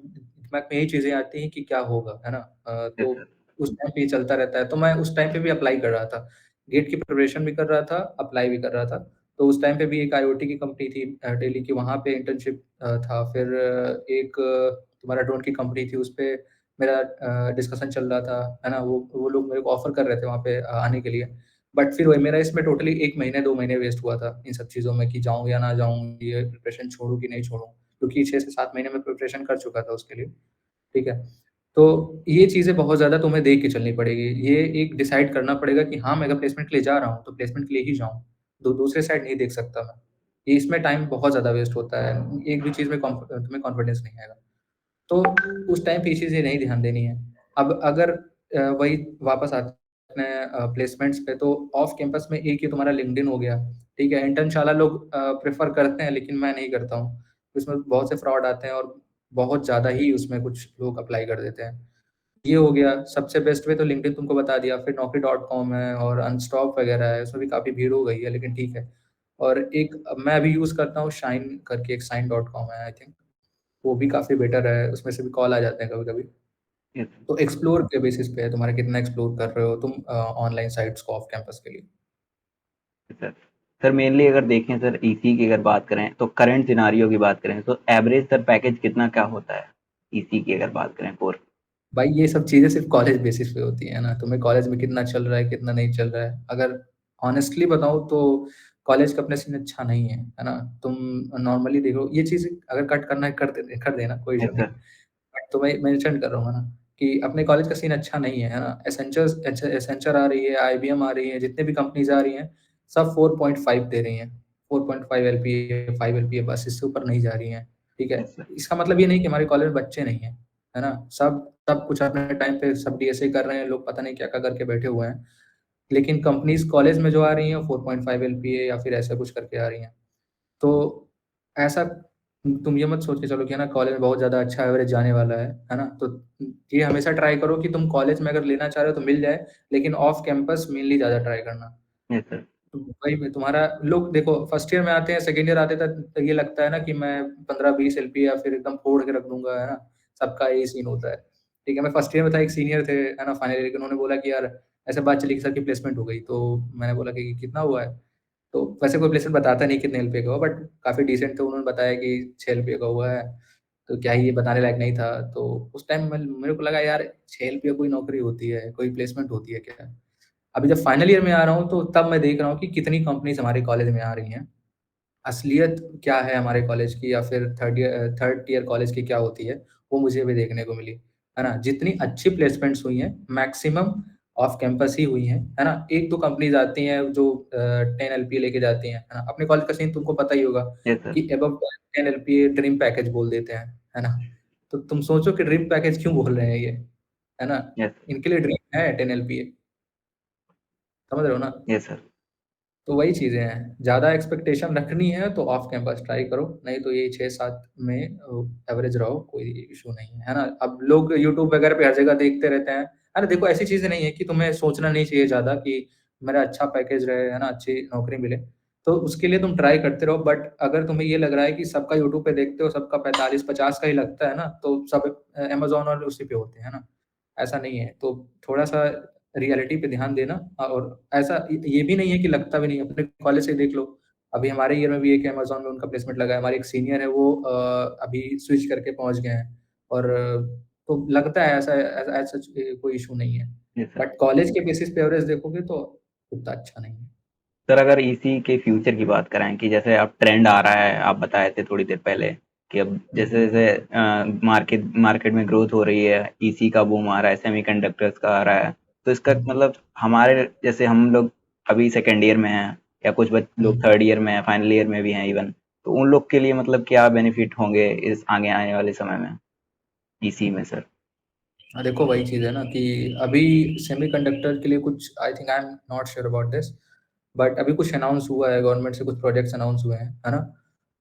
दिमाग में यही चीज़ें आती हैं कि क्या होगा, है ना? यस तो सर। उस टाइम पे ये चलता रहता है, तो मैं उस टाइम पे भी अप्लाई कर रहा था। गेट की प्रिपरेशन भी कर रहा था, अप्लाई भी कर रहा था। तो उस टाइम पे भी एक आईओटी की कंपनी थी टेली की, वहाँ पे इंटर्नशिप था। फिर एक तुम्हारा ड्रोन की कंपनी थी, उसपे मेरा डिस्कशन चल रहा था, है ना? वो लोग मेरे को ऑफ़र कर रहे थे वहाँ पे आने के लिए। बट फिर वही मेरा इसमें टोटली 1 महीने 2 महीने वेस्ट हुआ था इन सब चीज़ों में कि जाऊँ या ना जाऊँ, ये प्रिपरेशन छोड़ूँ कि नहीं छोड़ूँ। क्योंकि 6 से 7 महीने में प्रिपरेशन कर चुका था उसके लिए, ठीक है? तो ये चीज़ें बहुत ज़्यादा तुम्हें देख के चलनी पड़ेगी। ये एक डिसाइड करना पड़ेगा कि हाँ, मैं अगर प्लेसमेंट के लिए जा रहा हूँ, तो प्लेसमेंट के लिए ही जाऊँ। दूसरे साइड नहीं देख सकता मैं। ये इसमें टाइम बहुत ज़्यादा वेस्ट होता है। एक भी चीज़ में तुम्हें कॉन्फिडेंस नहीं आएगा। तो उस टाइम पे ये चीज़ें नहीं ध्यान देनी है। अब अगर वही वापस आते हैं प्लेसमेंट्स पे, तो ऑफ कैंपस में एक ये तुम्हारा लिंक्डइन हो गया, ठीक है? इंटर्नशाला लोग प्रेफ़र करते हैं, लेकिन मैं नहीं करता हूँ। उसमें बहुत से फ्रॉड आते हैं और बहुत ज़्यादा ही उसमें कुछ लोग अप्लाई कर देते हैं। ये हो गया, सबसे बेस्ट वे तो लिंक्डइन तुमको बता दिया, फिर नौकरी डॉट कॉम है और अनस्टॉप वगैरह है, उसमें भी काफ़ी भीड़ हो गई है, लेकिन ठीक है। और एक मैं अभी यूज़ करता हूँ शाइन करके, एक साइन डॉट कॉम है आई थिंक, वो भी काफ़ी बेटर है, उसमें से भी कॉल आ जाते हैं कभी-कभी। यस तो एक्सप्लोर के बेसिस पे है तुम्हारा कितना एक्सप्लोर कर रहे हो तुम ऑनलाइन साइट्स को ऑफ कैंपस के लिए। सर। सर मेनली अगर देखें सर ईसी की अगर बात करें तो करंट सिनारियो की बात करें तो एवरेज सर पैकेज कितना क्या होता है ईसी की अगर बात करें कोर। भाई ये सब चीज़ें सिर्फ़ कॉलेज बेसिस पे होती हैं ना, तुम्हें कॉलेज में कितना चल रहा है, कितना नहीं चल रहा है। अगर हॉनेस्टली बताऊँ तो कॉलेज का अपना सीन अच्छा नहीं है ना? तुम नॉर्मली देखो ये चीज़ अगर कट करना है कर देना, कोई इश्यू यस नहीं। सर। बट तो मैं मेंशन कर रहा हूँ ना कि अपने कॉलेज का सीन अच्छा नहीं है ना? एसेंचर आ रही है, आईबीएम आ रही है, जितनी भी कंपनीज़ आ रही हैं, सब 4.5 दे रही हैं। 4.5 एलपीए, 5 एलपीए बस इससे ऊपर नहीं जा रही हैं, ठीक है? Yes sir. इसका मतलब ये नहीं कि हमारे कॉलेज में बच्चे नहीं हैं, है ना? सब सब कुछ अपने टाइम पे सब डीएसए कर रहे हैं, लोग पता नहीं क्या-क्या करके बैठे हुए हैं। लेकिन कंपनीज़ कॉलेज में जो आ रही हैं, वो 4.5 एलपीए या फिर ऐसा कुछ करके आ रही हैं। तो ऐसा तुम ये मत सोच के चलो कि है ना कॉलेज में बहुत ज़्यादा अच्छा एवरेज जाने वाला है ना? तो ये हमेशा ट्राई करो कि तुम कॉलेज में अगर लेना चाह रहे हो तो मिल जाए, लेकिन ऑफ कैंपस मेनली ज़्यादा ट्राई करना। Yes sir. तो वही में तुम्हारा लोग देखो फर्स्ट ईयर में आते हैं, सेकंड ईयर आते तक तो ये लगता है ना कि मैं 15-20 एलपी या फिर एकदम फोड़ के रख दूँगा, है ना? सबका यही सीन होता है। ठीक है, मैं फर्स्ट ईयर में था, एक सीनियर थे, है ना? फाइनल ईयर के उन्होंने बोला कि यार ऐसे बात चली कि सर की प्लेसमेंट हो गई। तो मैंने बोला कि कितना हुआ है? तो वैसे कोई प्लेसमेंट बताता नहीं कितने एलपीए का हुआ, बट काफ़ी डिसेंट थे, उन्होंने बताया कि 6 एलपीए का हुआ है। तो क्या ही ये बताने लायक नहीं था। तो उस टाइम मेरे को लगा यार 6 एलपीए कोई नौकरी होती है, कोई प्लेसमेंट होती है क्या? अभी जब फाइनल ईयर में आ रहा हूँ, तो तब मैं देख रहा हूँ कि कितनी कंपनीज़ हमारे कॉलेज में आ रही हैं। असलियत क्या है हमारे कॉलेज की या फिर थर्ड टियर कॉलेज की क्या होती है, वो मुझे भी देखने को मिली, है ना? जितनी अच्छी प्लेसमेंट्स हुई हैं, मैक्सिमम ऑफ कैंपस ही हुई हैं, है ना? 1-2 कंपनीज़ आती हैं जो 10 एलपीए लेके जाती हैं, है ना? अपने कॉलेज का सीन तुमको पता ही होगा यस सर। कि अबव 10 एलपीए ड्रीम पैकेज बोल देते हैं, है ना? तो तुम सोचो कि ड्रीम पैकेज क्यों बोल रहे हैं ये, है ना? यस। इनके लिए ड्रीम है 10 एलपीए, समझ रहे हो ना? Yes sir. तो वही चीज़ें हैं, ज़्यादा एक्सपेक्टेशन रखनी है तो ऑफ कैंपस ट्राई करो, नहीं तो यही 6-7 में एवरेज रहो, कोई इश्यू नहीं है, है ना? अब लोग यूट्यूब वगैरह पे हर जगह देखते रहते हैं। अरे देखो ऐसी चीज़ें नहीं है कि तुम्हें सोचना नहीं चाहिए ज़्यादा कि मेरा अच्छा पैकेज रहे, है ना? अच्छी नौकरी मिले, तो उसके लिए तुम ट्राई करते रहो। बट अगर तुम्हें ये लग रहा है कि सबका यूट्यूब पे देखते हो, सबका 45-50 का ही लगता है ना, तो सब अमेज़न और उसी पे होते हैं, है ना? ऐसा नहीं है, तो थोड़ा-सा रियलिटी पे ध्यान देना। और ऐसा ये भी नहीं है कि लगता भी नहीं है, अपने कॉलेज से ही देख लो। अभी हमारे ईयर में भी एक अमेज़न में उनका प्लेसमेंट लगा है, हमारे एक सीनियर है वो अभी स्विच करके पहुँच गए हैं और तो लगता है ऐसा एज़ सच कोई इश्यू नहीं है। Yes sir. बट कॉलेज के बेसिस पे एवरेज देखोगे तो उतना अच्छा नहीं है। सर अगर इसी के फ्यूचर की बात कराएं कि जैसे अब ट्रेंड आ रहा है आप बताए थे थोड़ी देर पहले कि अब हुँ, जैसे जैसे मार्केट मार्केट में ग्रोथ हो रही है ईसी का बूम आ रहा है सेमीकंडक्टर्स का आ रहा है तो इसका हुँ, मतलब हमारे जैसे हम लोग अभी सेकेंड ईयर में हैं या कुछ हुँ। लोग थर्ड ईयर में हैं फाइनल ईयर में भी हैं इवन तो उन लोग के लिए मतलब क्या बेनिफिट होंगे इस आगे आने वाले समय में ईसी में सर। देखो वही चीज़ है ना कि अभी सेमीकंडक्टर के लिए कुछ I think I am not sure about this, but अभी कुछ अनाउंस हुआ है, गवर्नमेंट से कुछ प्रोजेक्ट्स अनाउंस हुए हैं, है ना?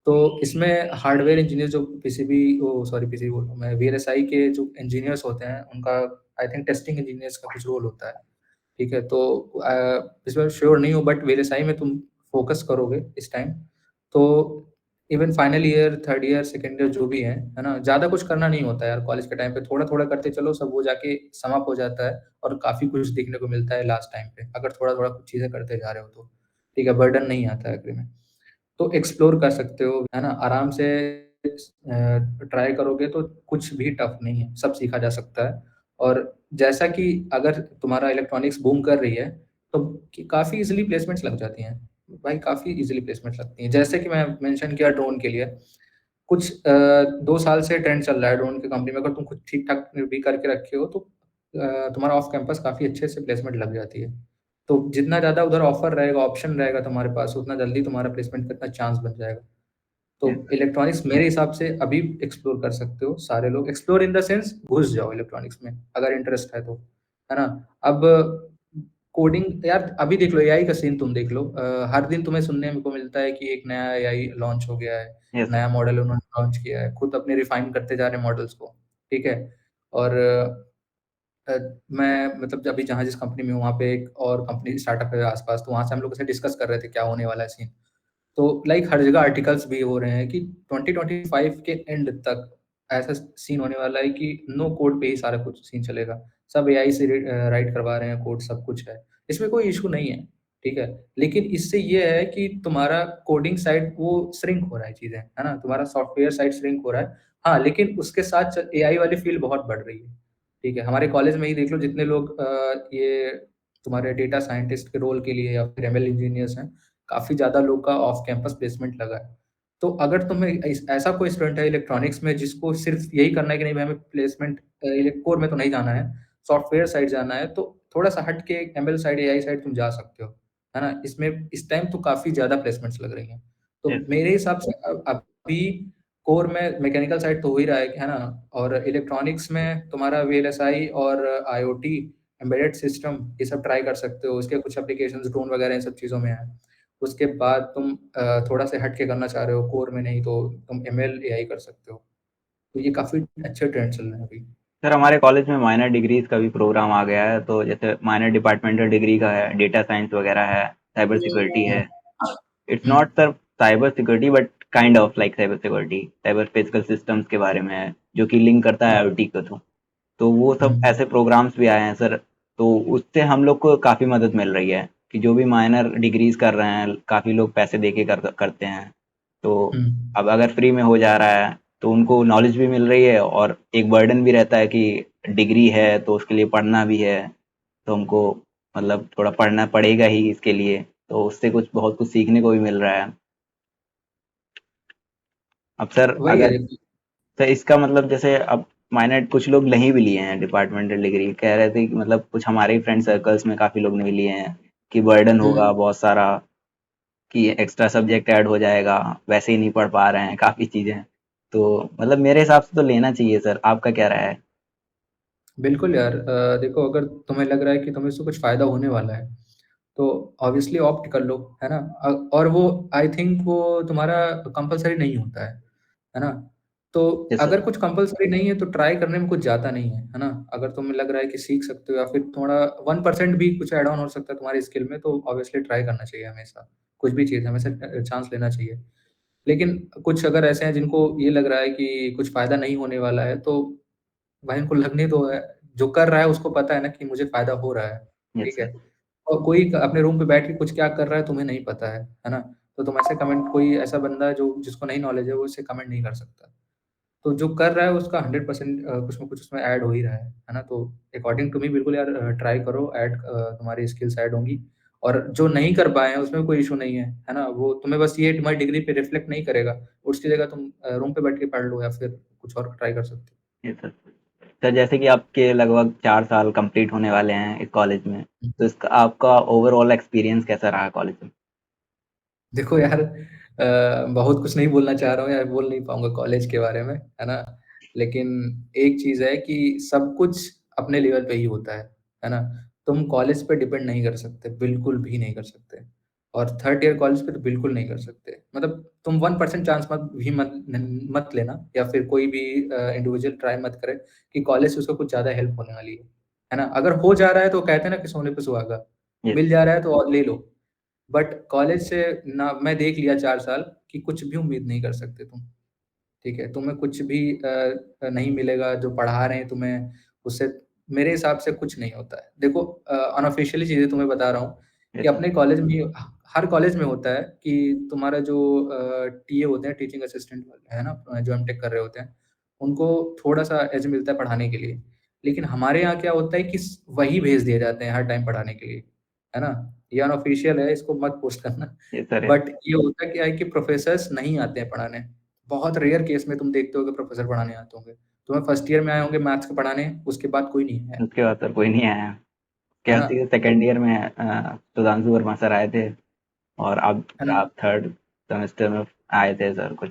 तो इसमें हार्डवेयर इंजीनियर जो पीसीबी ओ सॉरी पीसीबी बोल रहा हूँ मैं, वीएलएसआई के जो इंजीनियर्स होते हैं, उनका आई थिंक टेस्टिंग इंजीनियर्स का कुछ रोल होता है, ठीक है? तो इसमें श्योर नहीं हूँ बट वीएलएसआई में तुम फ़ोकस करोगे इस टाइम, तो even final year, third year, second year जो भी है ना? ज़्यादा कुछ करना नहीं होता है यार कॉलेज के टाइम पे, थोड़ा-थोड़ा करते चलो, सब वो जाके सम अप हो जाता है और काफ़ी कुछ सीखने को मिलता है लास्ट टाइम पे, अगर थोड़ा-थोड़ा कुछ चीज़ें करते जा रहे हो तो, ठीक है? बर्डन नहीं आता है आखिर में। तो एक्सप्लोर कर सकते हो, है ना? आराम से ट्राई करोगे तो कुछ भी टफ नहीं है, सब सीखा जा सकता है। और जैसा कि अगर तुम्हारा इलेक्ट्रॉनिक्स बूम कर रही है, तो काफ़ी ईज़िली प्लेसमेंट्स लग जाती हैं। भाई काफ़ी ईज़िली प्लेसमेंट्स लगती हैं। जैसे कि मैं मेंशन किया ड्रोन के लिए, कुछ 2 साल से ट्रेंड चल रहा है ड्रोन की कंपनी में, अगर तुम खुद ठीक-ठाक भी करके रखे हो तो तुम्हारा ऑफ कैंपस काफ़ी अच्छे से प्लेसमेंट लग जाती है। तो जितना ज़्यादा उधर ऑफ़र रहेगा, ऑप्शन रहेगा तुम्हारे पास, उतना जल्दी तुम्हारा प्लेसमेंट का इतना चांस बन जाएगा। तो यस सर। इलेक्ट्रॉनिक्स मेरे हिसाब से अभी एक्सप्लोर कर सकते हो सारे लोग, एक्सप्लोर इन द सेंस घुस जाओ इलेक्ट्रॉनिक्स में, अगर इंटरेस्ट है तो, है ना? अब कोडिंग यार अभी देख लो, एआई का सीन तुम देख लो, हर दिन तुम्हें सुनने को मिलता है कि एक नया एआई लॉन्च हो गया है, यस सर। नया मॉडल उन्होंने लॉन्च किया है, खुद अपने रिफाइन करते जा रहे हैं मॉडल्स को, ठीक है? और अ, मैं मतलब अभी जहाँ जिस कंपनी में हूँ, वहाँ पे एक और कंपनी स्टार्टअप है आस-पास, तो वहाँ से हम लोग ऐसे डिस्कस कर रहे थे क्या होने वाला है सीन। तो लाइक हर जगह आर्टिकल्स भी हो रहे हैं कि 2025 के एंड तक ऐसा सीन होने वाला है कि नो कोड पे ही सारा कुछ सीन चलेगा। सब एआई से राइट करवा रहे हैं कोड, सब कुछ है। इसमें कोई इश्यू नहीं है, ठीक है? लेकिन इससे ये है कि तुम्हारा कोडिंग साइड वो श्रिंक हो रहा है चीज़ें, है ना? तुम्हारा सॉफ्टवेयर साइड श्रिंक हो रहा है। हाँ, लेकिन उसके साथ एआई वाली फ़ील्ड बहुत बढ़ रही है, ठीक है? हमारे कॉलेज में ही देख लो जितने लोग ये तुम्हारे डेटा साइंटिस्ट के रोल के लिए या फिर एमएल इंजीनियर्स हैं, काफ़ी ज़्यादा लोग का ऑफ कैंपस प्लेसमेंट लगा है। तो अगर तुम्हें ऐसा कोई स्टूडेंट है इलेक्ट्रॉनिक्स में जिसको सिर्फ़ यही करना है कि नहीं भाई हमें प्लेसमेंट कोर में तो नहीं जाना है, सॉफ्टवेयर साइड जाना है, तो थोड़ा-सा हट के एमएल साइड, एआई साइड तुम जा सकते हो, है ना? इसमें इस टाइम तो काफ़ी ज़्यादा प्लेसमेंट्स लग रही हैं। तो यस सर। मेरे हिसाब से अभी कोर में मैकेनिकल साइड तो हो ही रहा है ना? और इलेक्ट्रॉनिक्स में तुम्हारा वीएलएसआई और आईओटी, एम्बेडेड सिस्टम ये सब ट्राई कर सकते हो। इसके कुछ एप्लीकेशंस ड्रोन वगैरह इन सब चीज़ों में हैं। उसके बाद तुम थोड़ा-सा हट के करना चाह रहे हो कोर में नहीं तो तुम एमएल, एआई कर सकते हो। तो ये काफ़ी अच्छे ट्रेंड चल रहे हैं अभी। सर हमारे कॉलेज में माइनर डिग्रीज का भी प्रोग्राम आ गया है, तो जैसे माइनर डिपार्टमेंटल डिग्री का है, डेटा साइंस वगैरह है, साइबर सिक्योरिटी है। It's hmm, not sir cyber security but kind of like cyber security, cyber physical systems के बारे में है, जो कि लिंक करता है हुँ, आईओटी को। तो वो हुँ, सब ऐसे प्रोग्राम्स भी आए हैं सर। तो उससे हम लोग को काफ़ी मदद मिल रही है कि जो भी माइनर डिग्रीज कर रहे हैं, काफ़ी लोग पैसे दे के करते हैं। तो हुँ। अब अगर फ्री में हो जा रहा है तो उनको नॉलेज भी मिल रही है और एक बर्डन भी रहता है कि डिग्री है तो उसके लिए पढ़ना भी है। तो हमको मतलब थोड़ा पढ़ना पड़ेगा ही इसके लिए, तो उससे कुछ बहुत कुछ सीखने को भी मिल रहा है। अब सर वही अगर है। तो इसका मतलब जैसे अब माइनर कुछ लोग नहीं भी लिए हैं, डिपार्टमेंटल डिग्री कह रहे थे कि मतलब कुछ हमारे ही फ्रेंड सर्कल्स में काफ़ी लोग नहीं लिए हैं कि बर्डन हुँ। होगा बहुत सारा, कि एक्स्ट्रा सब्जेक्ट ऐड हो जाएगा, वैसे ही नहीं पढ़ पा रहे हैं काफ़ी चीज़ें। तो मतलब मेरे हिसाब से तो लेना चाहिए सर, आपका क्या राय है? बिल्कुल यार, देखो अगर तुम्हें लग रहा है कि तुम्हें इससे कुछ फ़ायदा होने वाला है, तो ऑब्वियसली ऑप्ट कर लो, है ना? और वो आई थिंक वो तुम्हारा कंपल्सरी नहीं होता है ना? तो यस सर। अगर कुछ कंपल्सरी नहीं है तो ट्राई करने में कुछ जाता नहीं है ना? अगर तुम्हें लग रहा है कि सीख सकते हो या फिर थोड़ा 1% भी कुछ ऐड ऑन हो सकता है तुम्हारी स्किल में, तो ऑब्वियसली ट्राई करना चाहिए हमेशा। कुछ भी चीज़ हमेशा चांस लेना चाहिए। लेकिन कुछ अगर ऐसे हैं जिनको ये लग रहा है कि कुछ फ़ायदा नहीं होने वाला है, तो भाई उनको लगने दो है। जो कर रहा है उसको पता है ना कि मुझे फ़ायदा हो रहा है, यस ठीक है? सर। और कोई अपने रूम पे बैठ के कुछ क्या कर रहा है तुम्हें नहीं पता है ना? तो तुम ऐसे कमेंट, कोई ऐसा बंदा है जो जिसको नहीं नॉलेज है वो इससे कमेंट नहीं कर सकता। तो जो कर रहा है उसका 100% कुछ न कुछ उसमें ऐड हो ही रहा है ना? तो अकॉर्डिंग टू मी बिल्कुल यार, ट्राई करो, तुम्हारी स्किल्स ऐड होंगी। और जो नहीं कर पाए हैं उसमें कोई इश्यू नहीं है ना? वो तुम्हें बस ये तुम्हारी डिग्री पे रिफ्लेक्ट नहीं करेगा, उसकी जगह तुम रूम पे बैठ के पढ़ लो या फिर कुछ और ट्राई कर सकते हो। Yes sir. सर जैसे कि आपके लगभग 4 साल कंप्लीट होने वाले हैं इस कॉलेज में, तो इसका आपका ओवरऑल एक्सपीरियंस कैसा रहा कॉलेज में? देखो यार, बहुत कुछ नहीं बोलना चाह रहा हूँ या बोल नहीं पाऊँगा कॉलेज के बारे में, है ना? लेकिन एक चीज़ है कि सब कुछ अपने लेवल पे ही होता है ना? तुम कॉलेज पे डिपेंड नहीं कर सकते, बिल्कुल भी नहीं कर सकते। और थर्ड ईयर कॉलेज पे तो बिल्कुल नहीं कर सकते। मतलब तुम 1% चांस मत लेना या फिर कोई भी इंडिविजुअल ट्राई मत करे कि कॉलेज से उसको कुछ ज़्यादा हेल्प होने वाली है ना? अगर हो जा रहा है तो कहते हैं ना कि सोने पे सुहागा, ये मिल जा रहा है तो और ले लो। बट कॉलेज से ना मैं देख लिया 4 साल कि कुछ भी उम्मीद नहीं कर सकते तुम। ठीक है? तुम्हें कुछ भी नहीं मिलेगा, जो पढ़ा रहे हैं तुम्हें, उससे मेरे हिसाब से कुछ नहीं होता है। देखो अनऑफ़िशियली चीज़ें तुम्हें बता रहा हूँ ये कि तो अपने कॉलेज में हर कॉलेज में होता है कि तुम्हारा जो टीए होते हैं, टीचिंग असिस्टेंट है ना? जो एमटेक कर रहे होते हैं, उनको थोड़ा-सा एज मिलता है पढ़ाने के लिए। लेकिन हमारे यहाँ क्या होता है कि वही भेज दिए जाते हैं हर टाइम पढ़ाने के लिए, है ना? ये अनऑफ़िशियल है, इसको मत पोस्ट करना। ये सर बट ये होता क्या है कि प्रोफ़ेसर्स नहीं आते हैं पढ़ाने। बहुत रेयर केस में तुम देखते हो कि प्रोफ़ेसर पढ़ाने आते होंगे। तुम्हें फर्स्ट ईयर में आए होंगे मैथ्स के पढ़ाने, उसके बाद कोई नहीं है, उसके बाद सर कोई नहीं आया। है क्या ना? थी तो सेकंड ईयर में सुधांशु वर्मा सर आए थे और अब है ना? आप थर्ड सेमेस्टर में आए थे सर कुछ,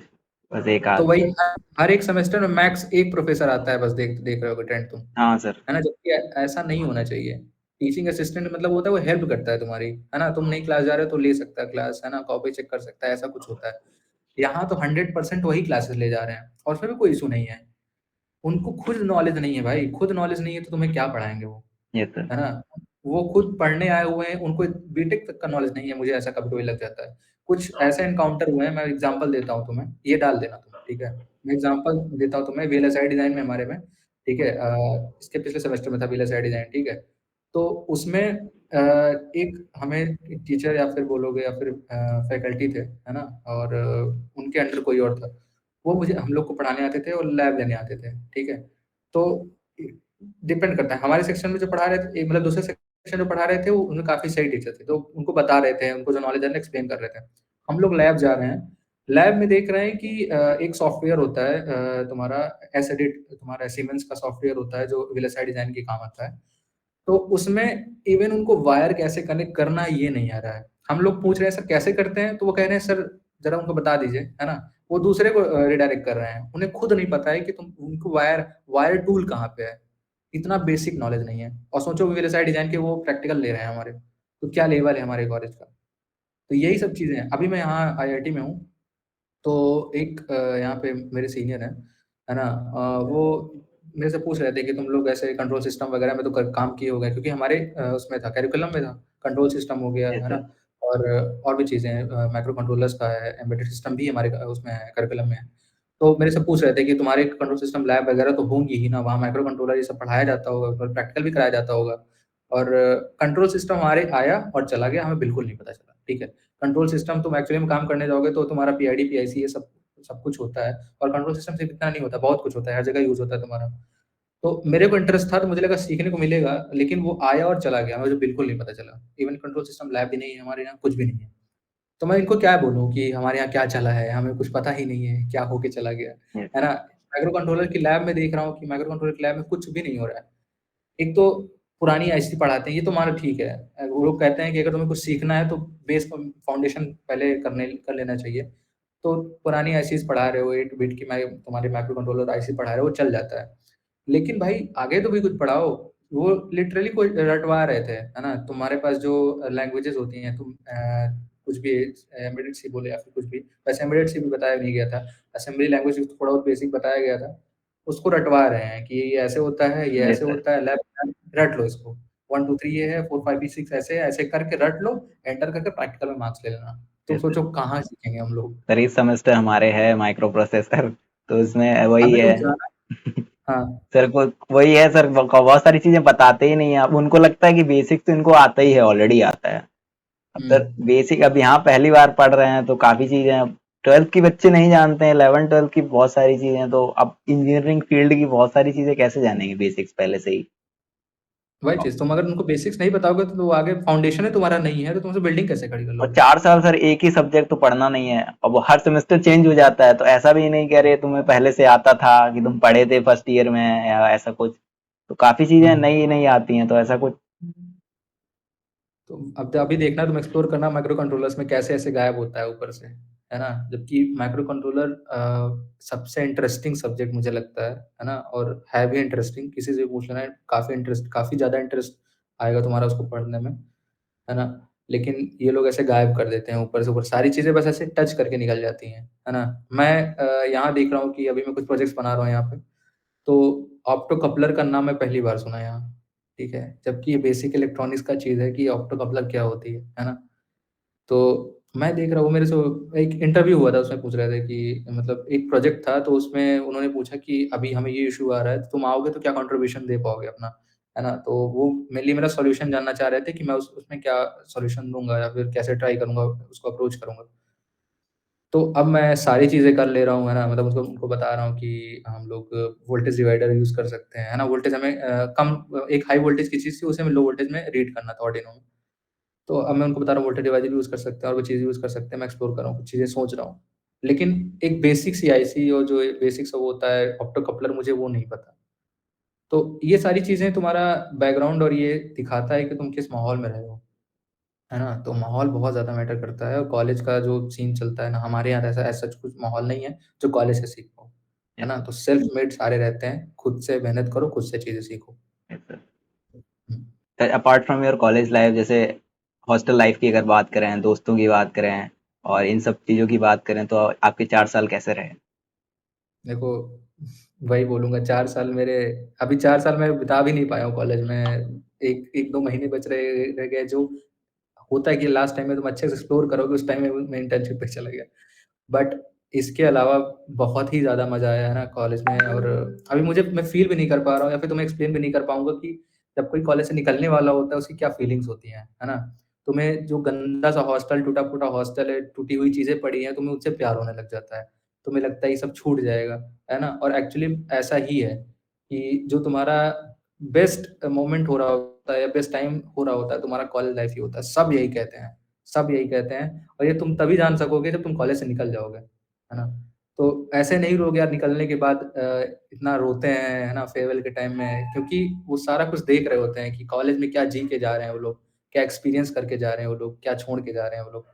बस एक तो आध। वही हर एक सेमेस्टर में मैक्स 1 प्रोफ़ेसर आता है बस देख देख रहे होगे ट्रेंड तुम, हाँ सर। है ना? जबकि ऐसा नहीं होना चाहिए। टीचिंग असिस्टेंट मतलब होता है वो हेल्प करता है तुम्हारी, है ना? तुम नई क्लास जा रहे हो तो ले सकता है क्लास, है ना? कॉपी चेक कर सकता है, ऐसा कुछ होता है। यहाँ तो 100% वही क्लासेस ले जा रहे हैं और उसमें भी कोई इश्यू नहीं है। उनको खुद नॉलेज नहीं है भाई, खुद नॉलेज नहीं है तो तुम्हें क्या पढ़ाएँगे वो? ये सर। है ना? वो खुद पढ़ने आए हुए हैं, उनको बीटेक तक का नॉलेज नहीं है, मुझे ऐसा कभी-कभी लग जाता है। कुछ ऐसे एनकाउंटर हुए हैं, मैं एग्ज़ाम्पल देता हूँ तुम्हें, ये डाल देना तुम, ठीक है? मैं एग्ज़ाम्पल देता हूँ तुम्हें वीएलएसआई डिज़ाइन में हमारे में, ठीक है? इसके पिछले सेमेस्टर में था वीएलएसआई डिज़ाइन, ठीक है? तो उसमें एक हमें एक टीचर या फिर बोलोगे या फिर फैकल्टी थे, है ना? और उनके अंडर कोई और था। वो मुझे हम लोग को पढ़ाने आते थे और लैब लेने आते थे, ठीक है? तो डिपेंड करता है। हमारे सेक्शन में जो पढ़ा रहे थे मतलब दूसरे सेक्शन जो पढ़ा रहे थे, वो उनमें काफ़ी सही टीचर थे, तो उनको बता रहे थे, उनको जो नॉलेज है ना एक्सप्लेन कर रहे थे। हम लोग लैब जा रहे हैं, लैब में देख रहे हैं कि एक सॉफ्टवेयर होता है तुम्हारा एसएडिट तुम्हारा सीमेंस का सॉफ्टवेयर होता है, जो वीएलएसआई डिज़ाइन के काम आता है। तो उसमें इवन उनको वायर कैसे कनेक्ट करना है, ये नहीं आ रहा है। हम लोग पूछ रहे हैं, "सर कैसे करते हैं?" तो वो कह रहे हैं, "सर ज़रा उनको बता दीजिए।" है ना? वो दूसरे को रिडायरेक्ट कर रहे हैं। उन्हें खुद नहीं पता है कि तुम उनको वायर वायर टूल कहाँ पे है। इतना बेसिक नॉलेज नहीं है और सोचो वीएलएसआई डिज़ाइन के वो प्रैक्टिकल ले रहे हैं हमारे, तो क्या लेवल है हमारे कॉलेज का। तो यही सब चीज़ें हैं। अभी मैं यहाँ आईआईटी में हूँ, तो एक यहाँ पे मेरे सीनियर हैं, है ना? वो मेरे से पूछ रहे थे कि तुम लोग ऐसे कंट्रोल सिस्टम वगैरह में तो क काम किए होंगे क्योंकि हमारे उसमें था करिकुलम में था, कंट्रोल सिस्टम हो गया, ये है ना? सर। और भी चीज़ें हैं माइक्रो कंट्रोलर्स का है, एम्बेडेड सिस्टम भी हमारे उसमें है, करिकुलम में है। तो मेरे से पूछ रहे थे कि तुम्हारे कंट्रोल सिस्टम लैब वगैरह तो होंगी ही ना, वहाँ माइक्रो कंट्रोलर ये सब पढ़ाया जाता होगा और प्रैक्टिकल भी कराया जाता होगा। और कंट्रोल सिस्टम हमारे आया और चला गया, हमें बिल्कुल नहीं पता चला, ठीक है? कंट्रोल सिस्टम तुम एक्चुअली में काम करने जाओगे तो तुम्हारा पीआईडी, पीआईसी ये सब सब कुछ होता है और कंट्रोल सिस्टम सिर्फ इतना नहीं होता, बहुत कुछ होता है, हर जगह यूज़ होता है तुम्हारा। तो मेरे को इंटरेस्ट था तो मुझे लगा सीखने को मिलेगा, लेकिन वो आया और चला गया, मुझे बिल्कुल नहीं पता चला। इवन कंट्रोल सिस्टम लैब भी नहीं है हमारे यहाँ, कुछ भी नहीं है। तो मैं इनको क्या बोलूँ कि हमारे यहाँ क्या चला है, हमें कुछ पता ही नहीं है, क्या होके चला गया, ये है सर। ना? माइक्रो कंट्रोलर की लैब में देख रहा हूँ कि माइक्रो कंट्रोलर की लैब में कुछ भी नहीं हो रहा है। एक तो पुरानी आईसी पढ़ाते हैं, ये तो हमारा ठीक है। वो लोग कहते हैं कि अगर तुम्हें कुछ सीखना है तो बेस फाउंडेशन पहले कर लेना चाहिए। तो पुरानी आईसीज़ पढ़ा रहे हो, 8 बिट की तुम्हारे माइक्रो कंट्रोलर आईसी पढ़ा रहे हो, वो चल जाता है। लेकिन भाई आगे तो भी कुछ पढ़ाओ। वो लिटरली कोई रटवा रहे थे, है ना? तुम्हारे पास जो लैंग्वेजेज़ होती हैं, तुम कुछ भी एम्बेडेड सी बोले या फिर कुछ भी, वैसे एम्बेडेड सी भी बताया नहीं गया था। असेंबली लैंग्वेज थोड़ा बहुत बेसिक बताया गया था। उसको रटवा रहे हैं कि ये ऐसे होता है, ये ये ऐसे सर। होता है, रट लो इसको। 1 2 3 ये है, 4 5 6 ऐसे है, ऐसे करके रट लो, एंटर करके प्रैक्टिकल में मार्क्स ले लेना। तुम ये सर। सोचो कहाँ सीखेंगे हम लोग? सर इस सेमेस्टर हमारे है माइक्रो प्रोसेसर, तो उसमें वही हमें तो है। जाना हाँ। सर को वही है सर, बहुत सारी चीजें बताते ही नहीं है। अब उनको लगता है कि बेसिक तो इनको आता ही है, ऑलरेडी आता है। अब हुँ। सर बेसिक अब यहाँ पहली बार पढ़ रहे हैं तो काफी चीजें अब 12th की बच्चे नहीं जानते हैं, 11 12 की बहुत सारी चीजें, तो अब इंजीनियरिंग फील्ड की बहुत सारी चीजें कैसे जानेंगे बेसिक्स पहले से ही। वही चीज़, तुम अगर उनको बेसिक्स नहीं बताओगे तो आगे फाउंडेशन ही तुम्हारा नहीं है, तो तुम उसे बिल्डिंग कैसे खड़ी कर और लोगे? 4 साल सर एक ही सब्जेक्ट तो पढ़ना नहीं है, अब वो हर सेमेस्टर चेंज हो जाता है, तो ऐसा भी नहीं कह रहे तुम्हें पहले से आता था कि तुम पढ़े थे फर्स्ट ईयर में या ऐसा कुछ। तो काफी चीजें हुँ। नई नई आती हैं, तो ऐसा कुछ। तो अब अभी देखना तुम एक्सप्लोर करना माइक्रो कंट्रोलर्स में कैसे ऐसे गायब होता है ऊपर से, है ना? जबकि माइक्रो कंट्रोलर सबसे इंटरेस्टिंग सब्जेक्ट मुझे लगता है ना? और है भी इंटरेस्टिंग, किसी से भी पूछ लेना काफ़ी ज़्यादा इंटरेस्ट आएगा तुम्हारा उसको पढ़ने में, है ना? लेकिन ये लोग ऐसे गायब कर देते हैं ऊपर से ऊपर, सारी चीज़ें बस ऐसे टच करके निकल जाती हैं, है ना? मैं यहाँ देख रहा हूँ कि अभी मैं कुछ प्रोजेक्ट्स बना रहा हूँ यहाँ पे, तो ऑप्टो कपलर का नाम मैं पहली बार सुना यहाँ, ठीक है? जबकि ये बेसिक इलेक्ट्रॉनिक्स का चीज़ है कि ऑप्टो कपलर क्या होती है ना? तो मैं देख रहा हूँ मेरे से एक इंटरव्यू हुआ था, उसमें पूछ रहे थे कि मतलब एक प्रोजेक्ट था, तो उसमें उन्होंने पूछा कि अभी हमें ये इश्यू आ रहा है, तो तुम आओगे तो क्या कंट्रीब्यूशन दे पाओगे अपना, है ना? तो वो मेनली मेरा सॉल्यूशन जानना चाह रहे थे कि मैं उसमें क्या सॉल्यूशन दूँगा या फिर कैसे ट्राई करूँगा, उसको अप्रोच करूँगा। तो अब मैं सारी चीज़ें कर ले रहा हूँ, है ना? मतलब उसको उनको बता रहा हूँ कि हम लोग वोल्टेज डिवाइडर यूज़ कर सकते हैं, है ना? वोल्टेज हमें एक हाई वोल्टेज की चीज़ थी, उसे हमें लो वोल्टेज में रीड करना था आर्डिनो में। तो अब मैं उनको बता रहा हूँ वोल्टेज डिवाइडर यूज़ कर सकते हैं और वो चीज़ यूज़ कर सकते हैं, मैं एक्सप्लोर कर रहा हूँ, कुछ चीज़ें सोच रहा हूँ। लेकिन एक बेसिक सी आईसी और जो बेसिक सा वो होता है ऑप्टो कपलर, मुझे वो नहीं पता। तो ये सारी चीज़ें तुम्हारा बैकग्राउंड और ये दिखाता है कि तुम किस माहौल में रहे हो, है ना? तो माहौल बहुत ज़्यादा मैटर करता है और कॉलेज का जो सीन चलता है ना, हमारे यहाँ ऐसा ऐसा कुछ माहौल नहीं है जो कॉलेज से सीख पाओ, है यस ना? सर, तो सेल्फ मेड सारे रहते हैं, खुद से मेहनत करो, खुद से चीज़ें सीखो। Yes sir. Hmm. Sir apart from your college life, जैसे हॉस्टल लाइफ की अगर बात करें, दोस्तों की बात करें और इन सब चीज़ों की बात करें, तो आपके 4 साल कैसे रहे? देखो, वही बोलूँगा 4 साल मेरे, अभी 4 साल मैं बिता भी नहीं पाया हूँ कॉलेज में। 1-2 महीने बच रहे रह गए, जो होता है कि लास्ट टाइम में तुम अच्छे से एक्सप्लोर करोगे, उस टाइम में मैं इंटर्नशिप पे चला गया। बट इसके अलावा बहुत ही ज़्यादा मज़ा आया है ना कॉलेज में, और अभी मुझे मैं फ़ील भी नहीं कर पा रहा हूँ या फिर तुम्हें एक्सप्लेन भी नहीं कर पाऊँगा कि जब कोई कॉलेज से निकलने वाला होता है, उसकी क्या फीलिंग्स होती हैं, है ना? तुम्हें जो गंदा-सा हॉस्टल, टूटा-फूटा हॉस्टल है, टूटी हुई चीज़ें पड़ी हैं, तुम्हें उससे प्यार होने लग जाता है। तुम्हें लगता है ये सब छूट जाएगा, है ना? और एक्चुअली ऐसा ही है कि जो तुम्हारा बेस्ट मोमेंट हो रहा होता है या बेस्ट टाइम हो रहा होता है, तुम्हारा कॉलेज लाइफ़ ही होता है। सब यही कहते हैं, सब यही कहते हैं, और ये तुम तभी जान सकोगे जब तुम कॉलेज से निकल जाओगे, है ना? तो ऐसे नहीं लोग यार निकलने के बाद इतना रोते हैं, है ना, फेयरवेल के टाइम में, क्योंकि वो सारा कुछ देख रहे होते हैं कि कॉलेज में क्या जी के जा रहे हैं वो लोग, क्या एक्सपीरियंस करके जा रहे हैं वो लोग, क्या छोड़ के जा रहे हैं वो लोग,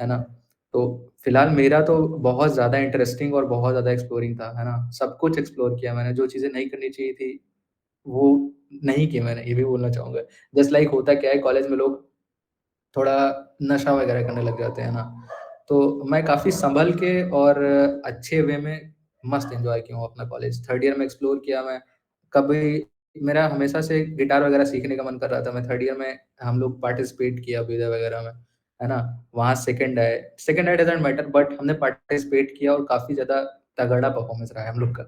है ना? तो फिलहाल मेरा तो बहुत ज़्यादा इंटरेस्टिंग और बहुत ज़्यादा एक्सप्लोरिंग था, है ना? सब कुछ एक्सप्लोर किया मैंने, जो चीज़ें नहीं करनी चाहिए थी, वो नहीं की मैंने, ये भी बोलना चाहूँगा। जस्ट लाइक होता क्या है कॉलेज में, लोग थोड़ा नशा वगैरह करने लग जाते हैं ना, तो मैं काफ़ी सँभल के और अच्छे वे में मस्त एन्जॉय किया हूँ अपना कॉलेज। 3rd ईयर में एक्सप्लोर किया मैं, कभी मेरा हमेशा से गिटार वगैरह सीखने का मन कर रहा था। मैं 3rd ईयर में हम लोग पार्टिसिपेट किया विदे वगैरह में, है ना? वहाँ 2nd आए, 2nd आए डज़न्ट मैटर, बट हमने पार्टिसिपेट किया और काफ़ी ज़्यादा तगड़ा परफ़ॉर्मेंस रहा है हम लोग का।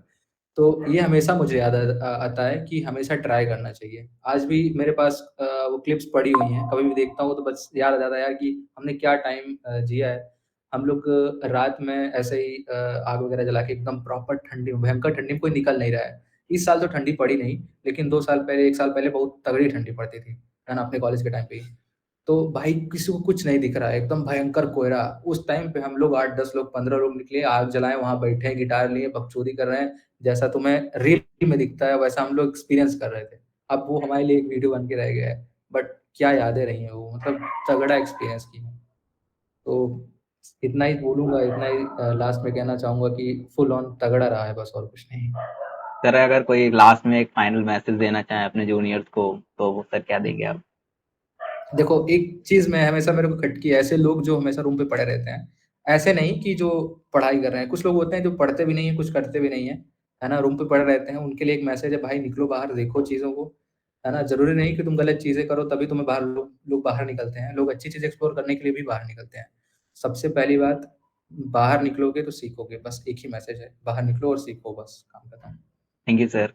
तो ये हमेशा मुझे याद आता है कि हमेशा ट्राई करना चाहिए। आज भी मेरे पास वो क्लिप्स पड़ी हुई हैं, कभी भी देखता हूँ तो बस याद आ जाता है यार कि हमने क्या टाइम जिया है। हम लोग रात में ऐसे ही आग वगैरह जला के एकदम प्रॉपर ठंडी में, भयंकर ठंडी में, कोई निकल नहीं रहा है। इस साल तो ठंडी पड़ी नहीं, लेकिन 2 साल पहले, 1 साल पहले बहुत तगड़ी ठंडी पड़ती थी, है ना? अपने कॉलेज के टाइम पे ही। तो भाई किसी को कुछ नहीं दिख रहा है, एकदम भयंकर कोहरा। उस टाइम पे हम लोग 8-10 लोग, 15 लोग निकले, आग जलाए, वहाँ बैठे हैं, गिटार लिए, बकचोदी कर रहे हैं। जैसा तुम्हें रील में दिखता है, वैसा हम लोग एक्सपीरियंस कर रहे थे। अब वो हमारे लिए एक वीडियो बन के रह गया है। बट क्या यादें रही हैं वो, मतलब तगड़ा एक्सपीरियंस की है। तो इतना ही बोलूँगा, इतना ही लास्ट में कहना चाहूँगा कि फुल ऑन तगड़ा रहा है, बस और कुछ नहीं। सर अगर कोई लास्ट में एक फाइनल मैसेज देना चाहें अपने जूनियर्स को, तो वो सर क्या देंगे आप? देखो, एक चीज़ मैं हमेशा, मेरे को खटकी है, ऐसे लोग जो हमेशा रूम पे पड़े रहते हैं। ऐसे नहीं कि जो पढ़ाई कर रहे हैं, कुछ लोग होते हैं जो पढ़ते भी नहीं हैं, कुछ करते भी नहीं हैं, है ना? रूम पे पड़े रहते हैं, उनके लिए एक मैसेज है, भाई निकलो बाहर, देखो चीज़ों को, है ना? ज़रूरी नहीं कि तुम गलत चीज़ें करो तभी तुम्हें बाहर, लोग बाहर निकलते हैं। लोग अच्छी चीज़ें एक्सप्लोर करने के लिए भी बाहर निकलते हैं। सबसे पहली बात, बाहर निकलोगे तो सीखोगे, बस एक ही मैसेज है, बाहर निकलो और सीखो, बस काम खत्म। Thank you sir.